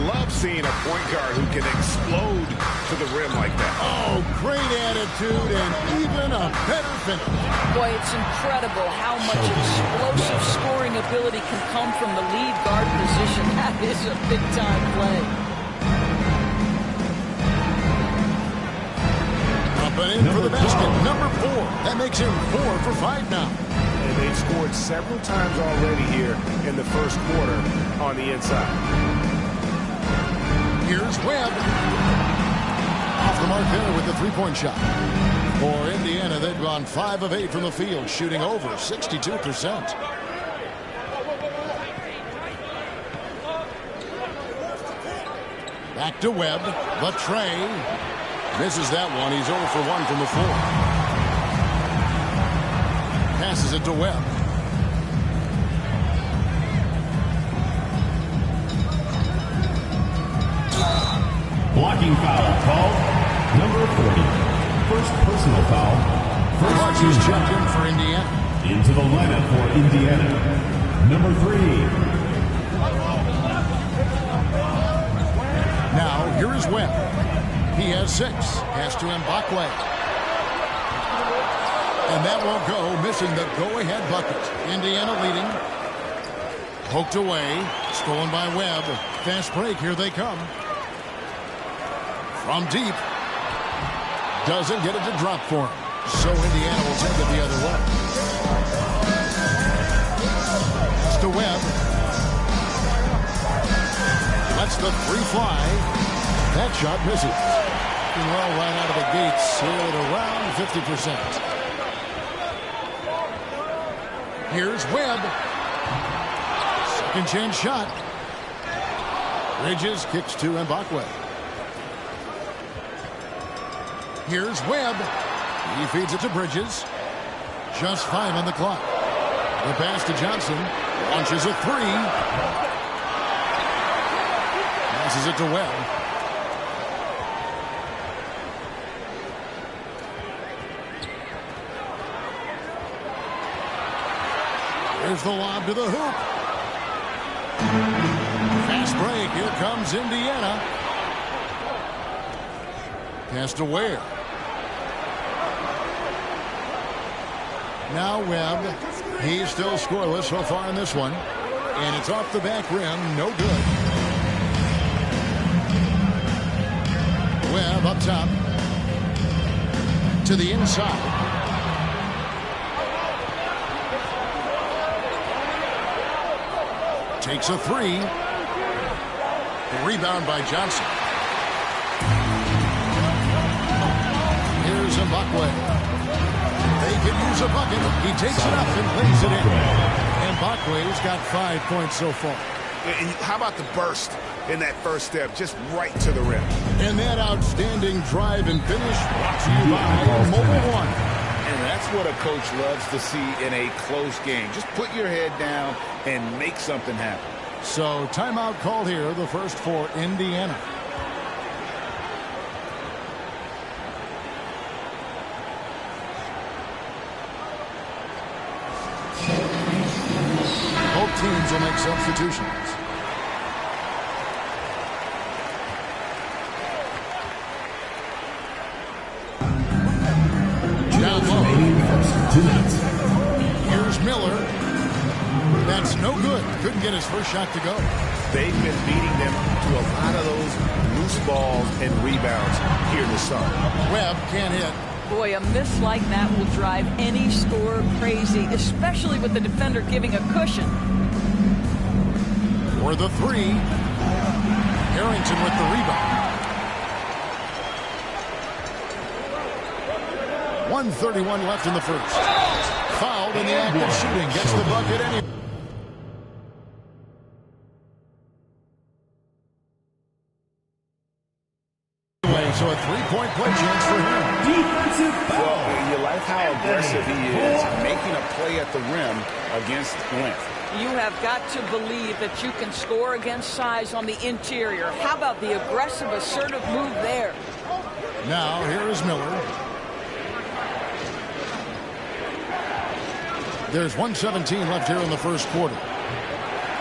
Love seeing a point guard who can explode to the rim like that. Oh, great attitude and even a better finish. Boy, it's incredible how much explosive scoring ability can come from the lead guard position. That is a big-time play. Up and in for the basket, number 4. That makes him 4 for 5 now. And they've scored several times already here in the first quarter on the inside. Here's Webb. Off the mark there with the 3-point shot. For Indiana, they've gone 5 of 8 from the field, shooting over 62%. Back to Webb. The tray. Misses that one. He's 0 for 1 from the floor. Passes it to Webb. Blocking foul called. Number 40. First personal foul. First team checked in for Indiana. Into the lineup for Indiana. Number 3. Now, here is Webb. He has 6. Pass to Mbakwe. And that won't go, missing the go-ahead bucket. Indiana leading. Poked away. Stolen by Webb. Fast break. Here they come. From deep. Doesn't get it to drop for him. So Indiana will take it the other way. Pass to Webb. Lets the 3 fly. That shot misses. Well, right out of the gates here at around 50%. Here's Webb. Second chance shot. Bridges kicks to Mbakwe. Here's Webb. He feeds it to Bridges. Just 5 on the clock. The pass to Johnson. Launches a 3. Passes it to Webb. Here's the lob to the hoop. Fast break. Here comes Indiana. Pass to Ware. Now Webb. He's still scoreless so far in this one. And it's off the back rim. No good. Webb up top. To the inside. Takes a 3. Rebound by Johnson. Here's Mbakwe. They can use a bucket. He takes it up and lays it in. Mbakwe's got 5 points so far. And how about the burst in that first step, just right to the rim. And that outstanding drive and finish brought to you by Mobile One. And that's what a coach loves to see in a close game. Just put your head down and make something happen. So timeout called here, the first for Indiana. Both teams will make substitutions. Down low. 2 minutes. Here's Miller. That's no good. Couldn't get his first shot to go. They've been beating them to a lot of those loose balls and rebounds here this summer. Webb can't hit. Boy, a miss like that will drive any scorer crazy, especially with the defender giving a cushion. For the 3. Harrington with the rebound. 1:31 left in the first. Fouled in the act of shooting. Gets the bucket anyway. So a 3-point play chance for him. Defensive foul. Well, you like how aggressive he is, making a play at the rim against length. You have got to believe that you can score against size on the interior. How about the aggressive, assertive move there? Now, here is Miller. There's 1:17 left here in the first quarter.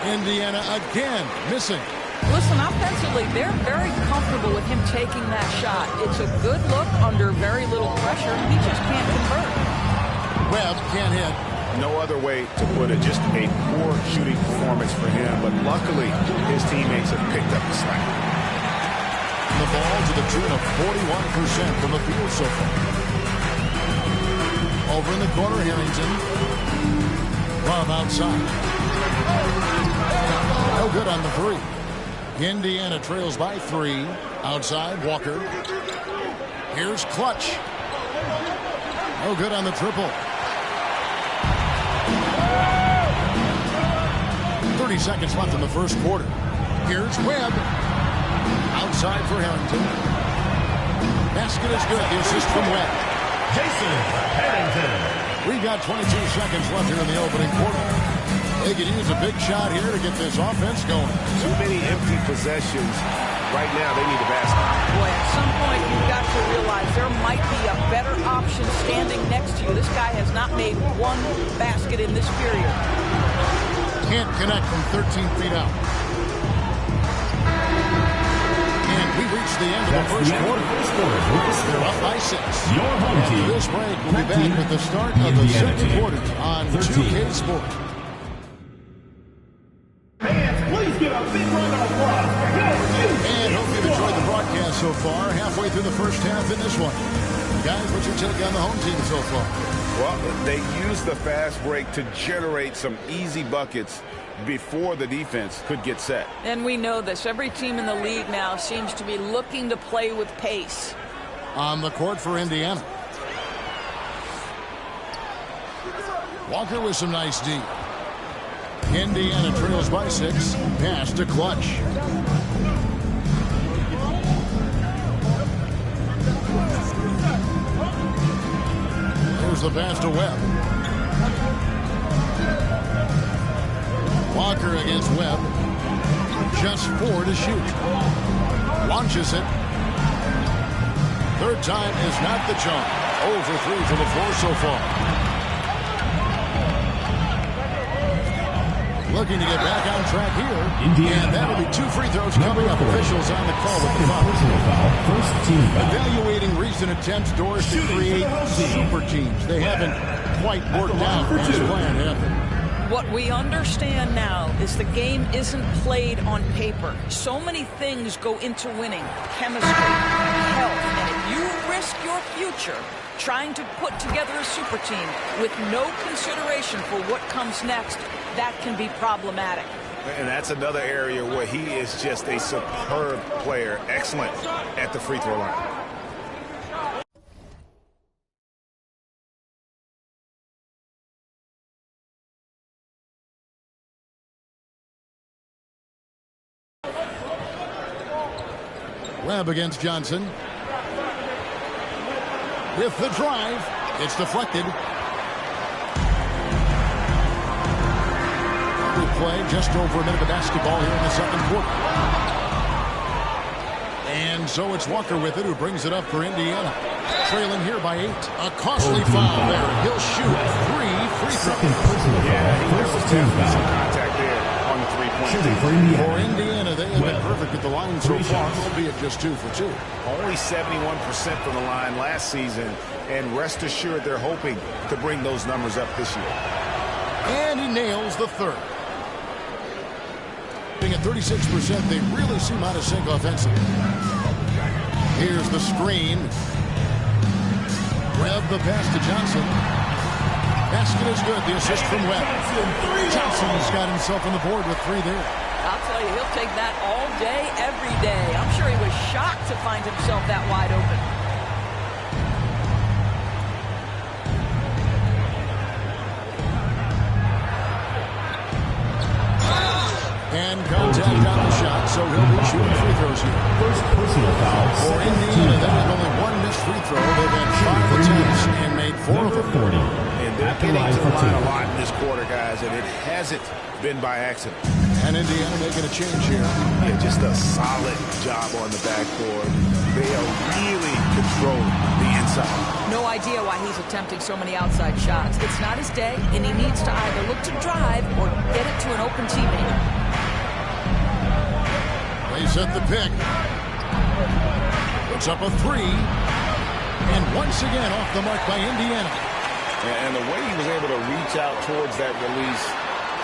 Indiana again missing. Listen, offensively, they're very comfortable with him taking that shot. It's a good look under very little pressure. He just can't convert. Webb can't hit. No other way to put it. Just a poor shooting performance for him. But luckily, his teammates have picked up the slack. The ball to the tune of 41% from the field so far. Over in the corner, Harrington. Love outside. No good on the 3. Indiana trails by 3. Outside, Walker. Here's Clutch. No good on the triple. 30 seconds left in the first quarter. Here's Webb. Outside for Harrington. Basket is good. The assist from Webb. Jason Harrington. We got 22 seconds left here in the opening quarter. They could use a big shot here to get this offense going. Too many empty possessions. Right now, they need a basket. Boy, at some point, you've got to realize there might be a better option standing next to you. This guy has not made one basket in this period. Can't connect from 13 feet out. And we reached the end of the first quarter. They're up by 6. Your home team. After this break, we'll be back with the start of the second quarter on 2K Sports. Please give a big round of applause for And hope you've enjoyed the broadcast so far. Halfway through the first half in this one. Guys, what's your take on the home team so far? Well, they used the fast break to generate some easy buckets before the defense could get set. And we know this. Every team in the league now seems to be looking to play with pace. On the court for Indiana. Walker with some nice D. Indiana trails by 6. Pass to Clutch. There's the pass to Webb. Walker against Webb. Just 4 to shoot. Launches it. Third time is not the charm. 0 for 3 from the floor so far. Looking to get back on track here. Indiana and that'll be 2 free throws coming up. Officials on the call with the foul. First team foul. Evaluating recent attempts, Doris, to create super teams. They haven't quite worked out as planned, have they? What we understand now is the game isn't played on paper. So many things go into winning. Chemistry, health, and if you risk your future trying to put together a super team with no consideration for what comes next, that can be problematic. And that's another area where he is just a superb player. Excellent at the free throw line. Webb against Johnson. With the drive, it's deflected. We play just over a minute of basketball here in the second quarter. And so it's Walker with it, who brings it up for Indiana. Trailing here by 8. A costly foul there. He'll shoot 3 free throws. First team foul. Contact there on the three-point. For Indiana, they have been perfect at the line so far, albeit just 2 for 2. Only 71% from the line last season, and rest assured they're hoping to bring those numbers up this year. And he nails the third. Being at 36%, they really seem out of sync offensively. Here's the screen. Webb the pass to Johnson. Basket is good. The assist from Webb. Johnson's got himself on the board with 3 there. I'll tell you, he'll take that all day, every day. I'm sure he was shocked to find himself that wide open. And contact on the shot, so he'll be shooting free throws here. First personal foul. For Indiana, they have only 1 missed free throw. They've had 5 attempts and made 4 of them. 40. And they're getting to the line a lot in this quarter, guys, and it hasn't been by accident. And Indiana making a change here. Yeah, just a solid job on the backboard. They are really controlling the inside. No idea why he's attempting so many outside shots. It's not his day, and he needs to either look to drive or get it to an open teammate. They set the pick. Puts up a 3. And once again off the mark by Indiana. And the way he was able to reach out towards that release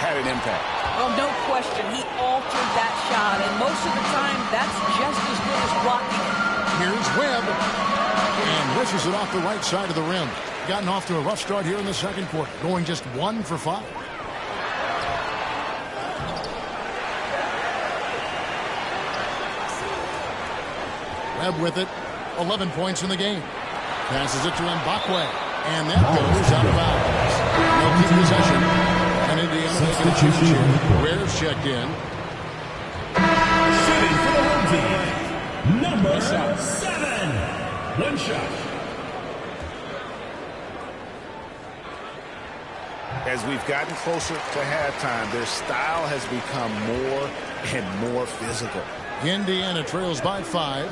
had an impact. Well, no question. He altered that shot, and most of the time, that's just as good as blocking it. Here's Webb. And wishes it off the right side of the rim. Gotten off to a rough start here in the second quarter. Going just 1 for 5. Webb with it. 11 points in the game. Passes it to Mbakwe. And that goes out of bounds. They'll keep possession. And Indiana making a change. Ware's checked in. Shooting for the home team, number 7. One shot. As we've gotten closer to halftime, their style has become more and more physical. Indiana trails by 5.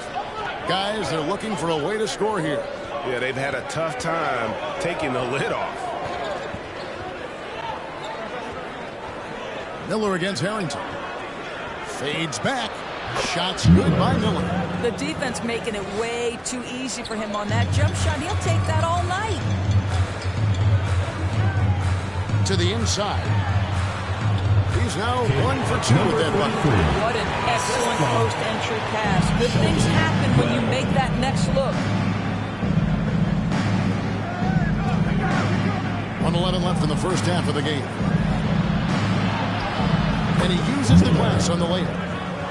Guys, they're looking for a way to score here. Yeah, they've had a tough time taking the lid off. Miller against Harrington. Fades back. Shots good by Miller. The defense making it way too easy for him on that jump shot. He'll take that all night. To the inside. He's now 1 for 2 with that bucket. What an excellent post-entry pass. Good things happen when you make that next look. 1:11 left in the first half of the game. And he uses the glass on the layup.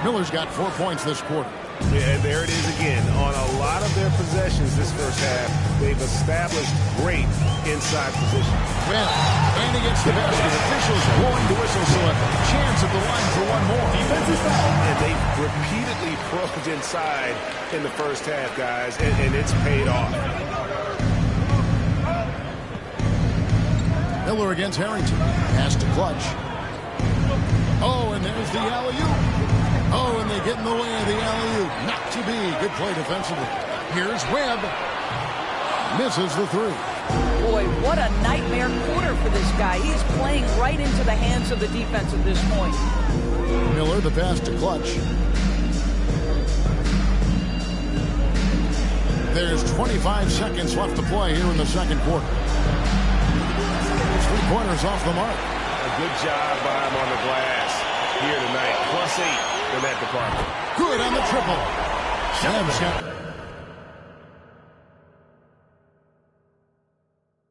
Miller's got 4 points this quarter. Yeah, there it is again. On a lot of their possessions this first half, they've established great inside position. Well, and he gets the basket. Officials blowing the whistle, so a chance at the line for one more. Defensive foul. And they've repeatedly probed inside in the first half, guys, and it's paid off. Miller against Harrington. Pass to Clutch. Oh, and there's the alley-oop. Oh, and they get in the way of the alley-oop. Not to be. Good play defensively. Here's Webb. Misses the 3. Boy, what a nightmare quarter for this guy. He is playing right into the hands of the defense at this point. Miller, the pass to Clutch. There's 25 seconds left to play here in the second quarter. 3-pointers off the mark. A good job by him on the glass here tonight. +8 in that department. Good on the triple. Sam's got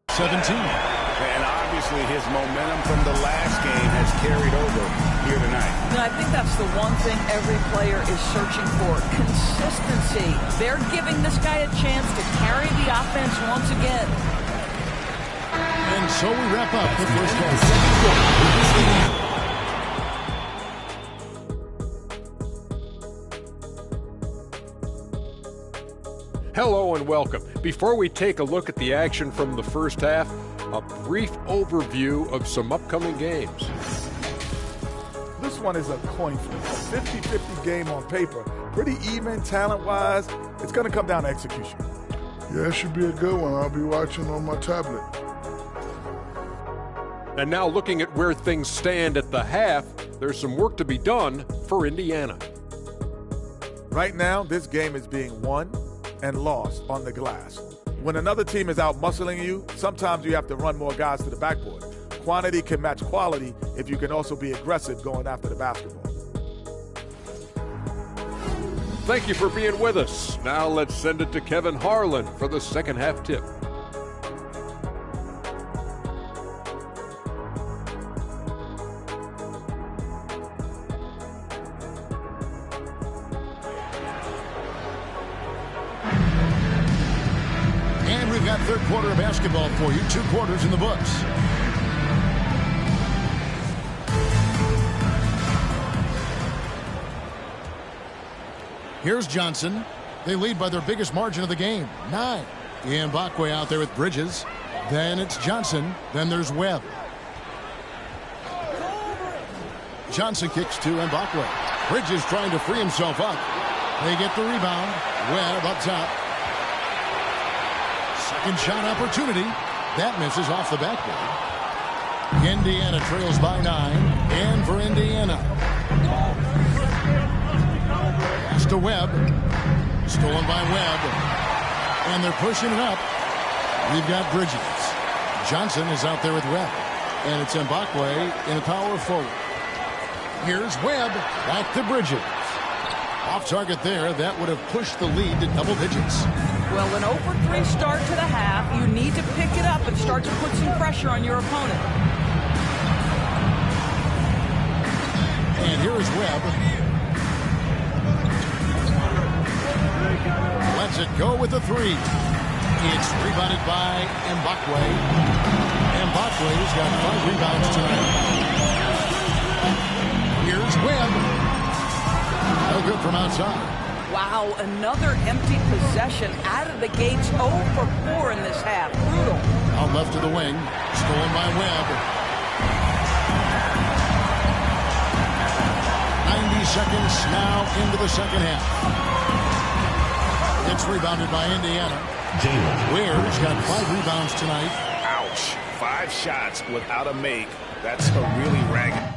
17. And obviously his momentum from the last game has carried over here tonight. And I think that's the one thing every player is searching for. Consistency. They're giving this guy a chance to carry the offense once again. And so we wrap up the first half. Hello and welcome. Before we take a look at the action from the first half, a brief overview of some upcoming games. This one is a coin flip. A 50-50 game on paper. Pretty even talent-wise. It's going to come down to execution. Yeah, it should be a good one. I'll be watching on my tablet. And now looking at where things stand at the half, there's some work to be done for Indiana. Right now, this game is being won and lost on the glass. When another team is out muscling you, sometimes you have to run more guys to the backboard. Quantity can match quality if you can also be aggressive going after the basketball. Thank you for being with us. Now let's send it to Kevin Harlan for the second half tip. And we've got third quarter of basketball for you. 2 quarters in the books. Here's Johnson. They lead by their biggest margin of the game, 9. Mbakwe out there with Bridges. Then it's Johnson. Then there's Webb. Johnson kicks to Mbakwe. Bridges trying to free himself up. They get the rebound. Webb up top. Second shot opportunity. That misses off the backboard. Indiana trails by 9. And for Indiana. Pass to Webb. Stolen by Webb. And they're pushing it up. We've got Bridges. Johnson is out there with Webb. And it's Mbakwe in a power forward. Here's Webb. Back to Bridges. Off target there. That would have pushed the lead to double digits. Well, an 0-for-3 start to the half. You need to pick it up and start to put some pressure on your opponent. And here is Webb. Lets it go with the 3. It's rebounded by Mbakwe. Mbakwe's got 5 rebounds tonight. Here's Webb. No good from outside. Wow, another empty possession out of the gates. 0 for 4 in this half. Brutal. Out left of the wing. Stolen by Webb. 90 seconds now into the second half. It's rebounded by Indiana. Ware's got 5 rebounds tonight. Ouch. 5 shots without a make. That's a really ragged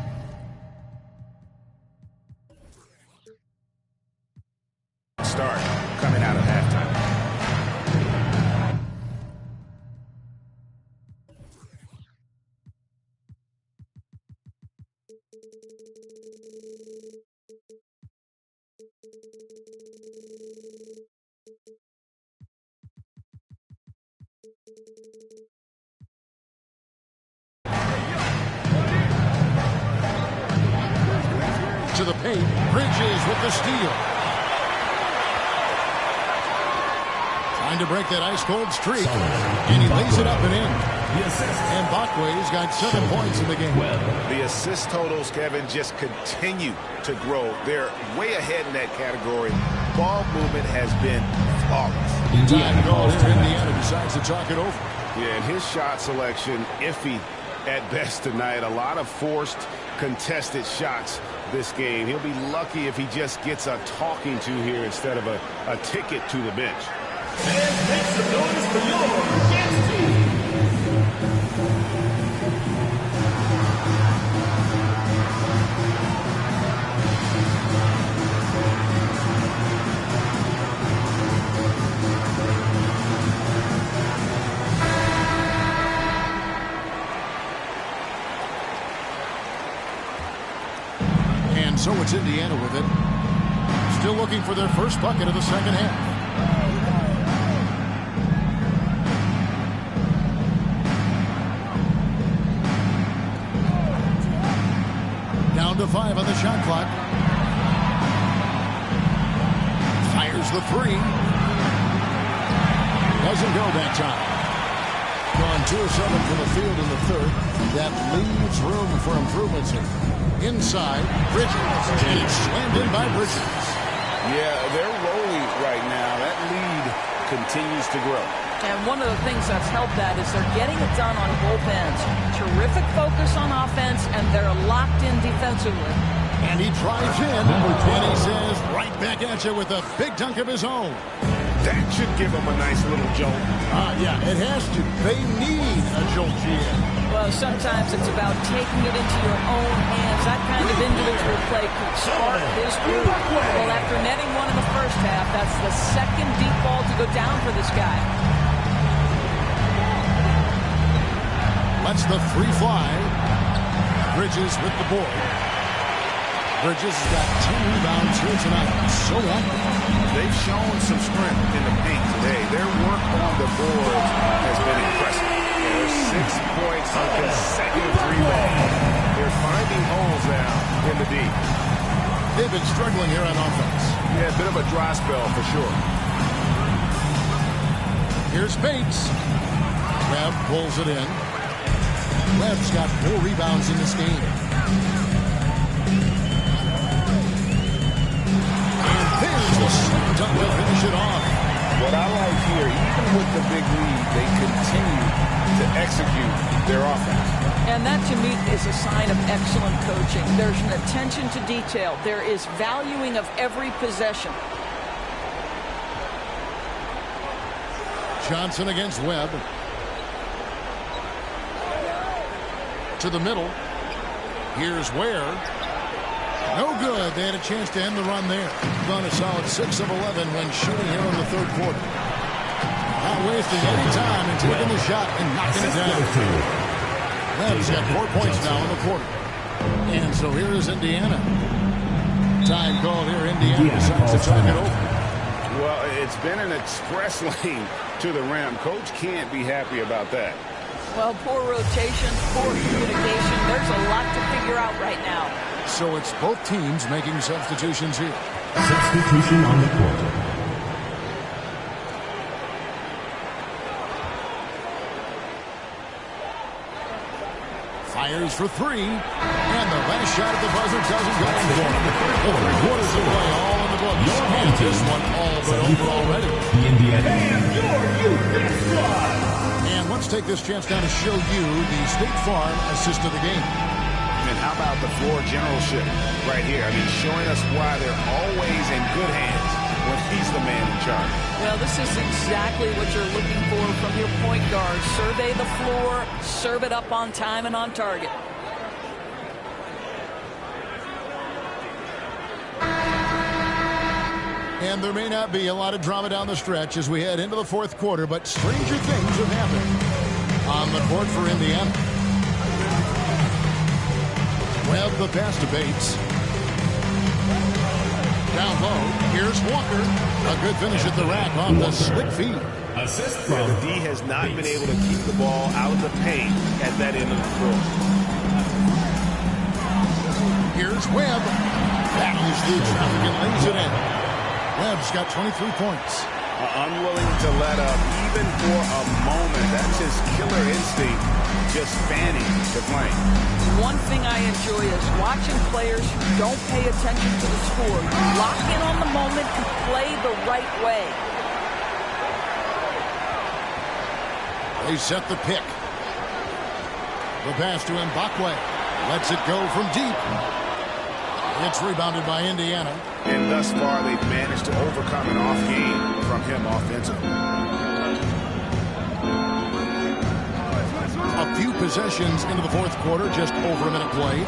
start coming out of halftime. To the paint. Bridges with the steal. Trying to break that ice-cold streak. And he lays it up and in. And Mbakwe's got 7 points in the game. The assist totals, Kevin, just continue to grow. They're way ahead in that category. Ball movement has been flawless. Indiana decides to talk it over. Yeah, and his shot selection, iffy at best tonight. A lot of forced, contested shots this game. He'll be lucky if he just gets a talking to here instead of a ticket to the bench. And make some noise for your dance team. And so it's Indiana with it. Still looking for their first bucket of the second half. Down to 5 on the shot clock. Fires the 3. Doesn't go that time. Gone 2 of 7 from the field in the third. That leaves room for improvements here. Inside, Bridges. And it's slammed in by Bridges. Yeah, they're rolling right now. That lead continues to grow. And one of the things that's helped that is they're getting it done on both ends. Terrific focus on offense, and they're locked in defensively. And he drives in, and he says right back at you with a big dunk of his own. That should give them a nice little jolt. Yeah, it has to. They need a jolt, GM. Well, sometimes it's about taking it into your own hands. That kind of individual play could spark his group. Well, after netting one in the first half, that's the second deep ball to go down for this guy. Lets the 3 fly. Bridges with the board. Bridges has got 10 rebounds here tonight. So active. They've shown some strength in the paint today. Their work on the boards has been impressive. There's 6 points on consecutive rebounds. They're finding holes now in the D. They've been struggling here on offense. Yeah, a bit of a dry spell for sure. Here's Bates. Webb pulls it in. Webb's got 4 rebounds in this game. And there's the slam dunk to finish it off. What I like here, even with the big lead, they continue to execute their offense. And that, to me, is a sign of excellent coaching. There's an attention to detail. There is valuing of every possession. Johnson against Webb. To the middle. Here's Ware. No good. They had a chance to end the run there. Gone a solid 6 of 11 when shooting here in the third quarter. Not wasting any time and taking the shot and knocking it down. Webb's got 4 points now in the quarter. And so here is Indiana. Time call here. Indiana decides to turn it over. Well, it's been an express lane to the rim. Coach can't be happy about that. Well, poor rotation, poor communication. There's a lot to figure out right now. So it's both teams making substitutions here. Substitution on the court. Fires for three. And the last shot at the buzzer doesn't go in. 3/4 away, all in the books. And this one all but over already. The Indiana. And let's take this chance now to show you the State Farm assist of the game. And how about the floor generalship right here? I mean, showing us why they're always in good hands when he's the man in charge. Well, this is exactly what you're looking for from your point guard. Survey the floor, serve it up on time and on target. And there may not be a lot of drama down the stretch as we head into the fourth quarter, but stranger things have happened on the court for Indiana. Webb the pass to Bates. Down low, here's Walker. A good finish at the rack on the slick feed. Assist Yeah, the D has not been able to keep the ball out of the paint at that end of the floor. Here's Webb. Battles through traffic and lays it in. Webb's got 23 points. Unwilling to let up even for a moment. That's his killer instinct, just fanning the flame. One thing I enjoy is watching players who don't pay attention to the score. Lock in on the moment and play the right way. They set the pick. The pass to Mbakwe. Lets it go from deep. It's rebounded by Indiana. And thus far, they've managed to overcome an off game from him offensively. A few possessions into the fourth quarter, just over a minute played.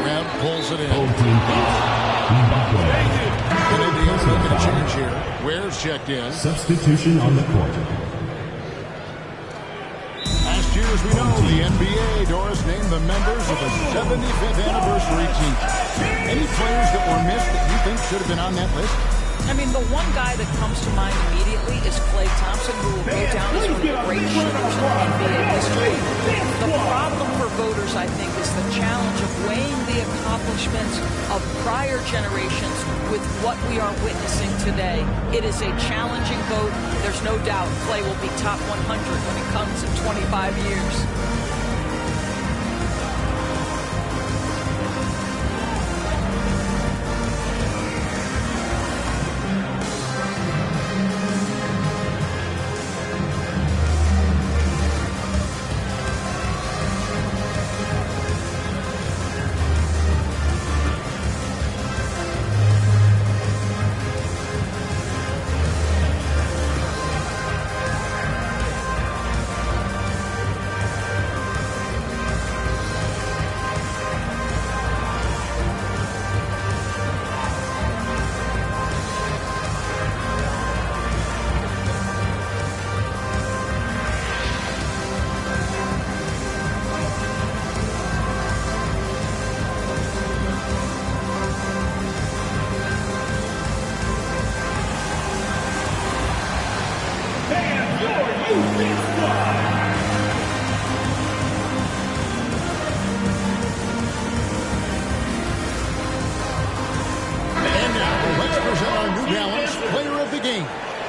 Webb pulls it in. And Indiana's making a change here. Ware's checked in. Substitution on the court. Last year, as we know, the NBA, Doris, named the members of the 75th anniversary team. Any players that were missed that you think should have been on that list? I mean, the one guy that comes to mind immediately is Klay Thompson, who will go down as one of the great shooters in NBA history. The problem for voters, I think, is the challenge of weighing the accomplishments of prior generations with what we are witnessing today. It is a challenging vote. There's no doubt Klay will be top 100 when it comes in 25 years.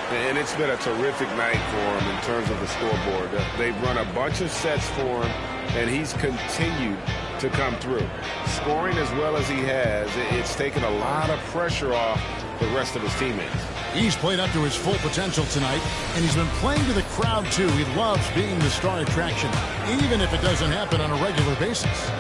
And it's been a terrific night for him in terms of the scoreboard. They've run a bunch of sets for him, and he's continued to come through. Scoring as well as he has, it's taken a lot of pressure off the rest of his teammates. He's played up to his full potential tonight, and he's been playing to the crowd, too. He loves being the star attraction, even if it doesn't happen on a regular basis.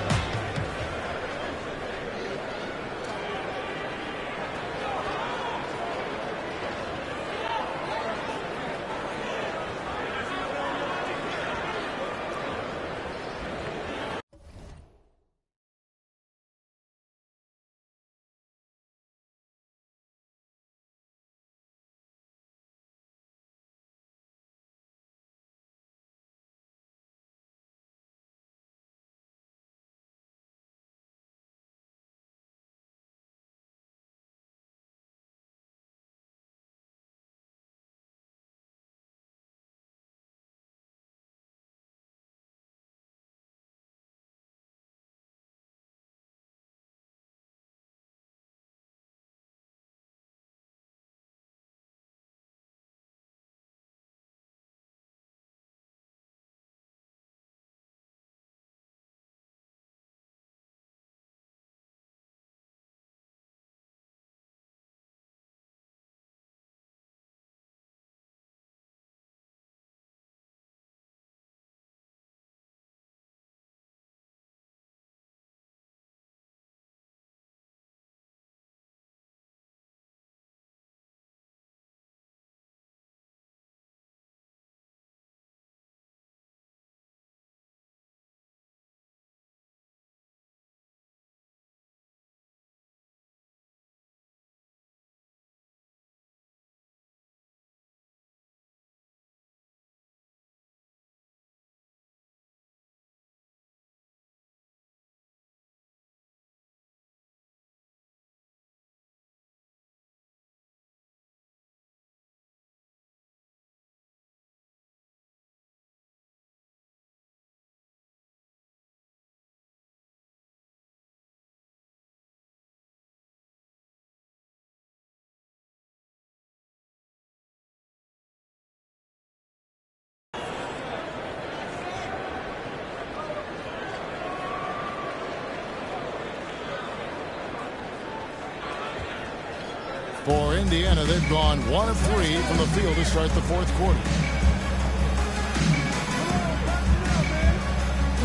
For Indiana, they've gone 1 of 3 from the field to start the fourth quarter.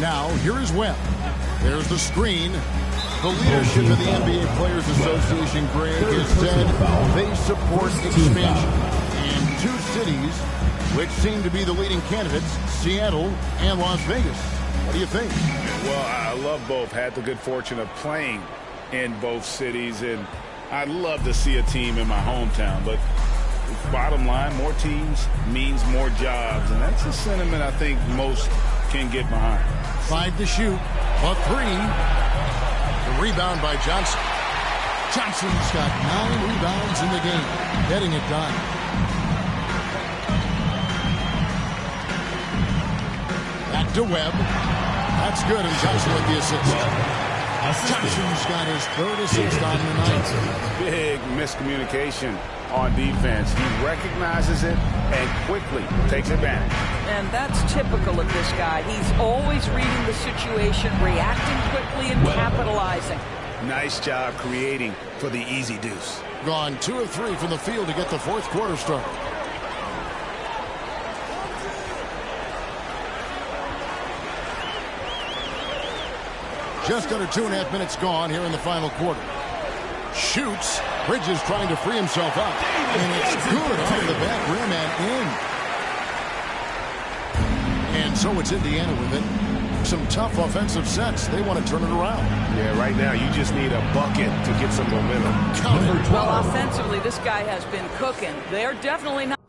Now, here is Webb. There's the screen. The leadership of the NBA Players Association, Greg, has said they support expansion. And 2 cities which seem to be the leading candidates, Seattle and Las Vegas. What do you think? Well, I love both. Had the good fortune of playing in both cities, and I'd love to see a team in my hometown. But bottom line, more teams means more jobs, and that's a sentiment I think most can get behind. 5 to shoot. A 3. The rebound by Johnson. Johnson's got 9 rebounds in the game. Getting it done. Back to Webb. That's good, and Johnson with the assist. Johnson's got his 3rd assist on the night. Big miscommunication on defense. He recognizes it and quickly takes advantage. And that's typical of this guy. He's always reading the situation, reacting quickly, and capitalizing. Nice job creating for the easy deuce. Gone 2 of 3 from the field to get the fourth quarter started. Just under 2.5 minutes gone here in the final quarter. Shoots. Bridges trying to free himself up. And it's good off the back rim and in. And so it's Indiana with it. Some tough offensive sets. They want to turn it around. Yeah, right now you just need a bucket to get some momentum. Well, offensively, this guy has been cooking. They're definitely not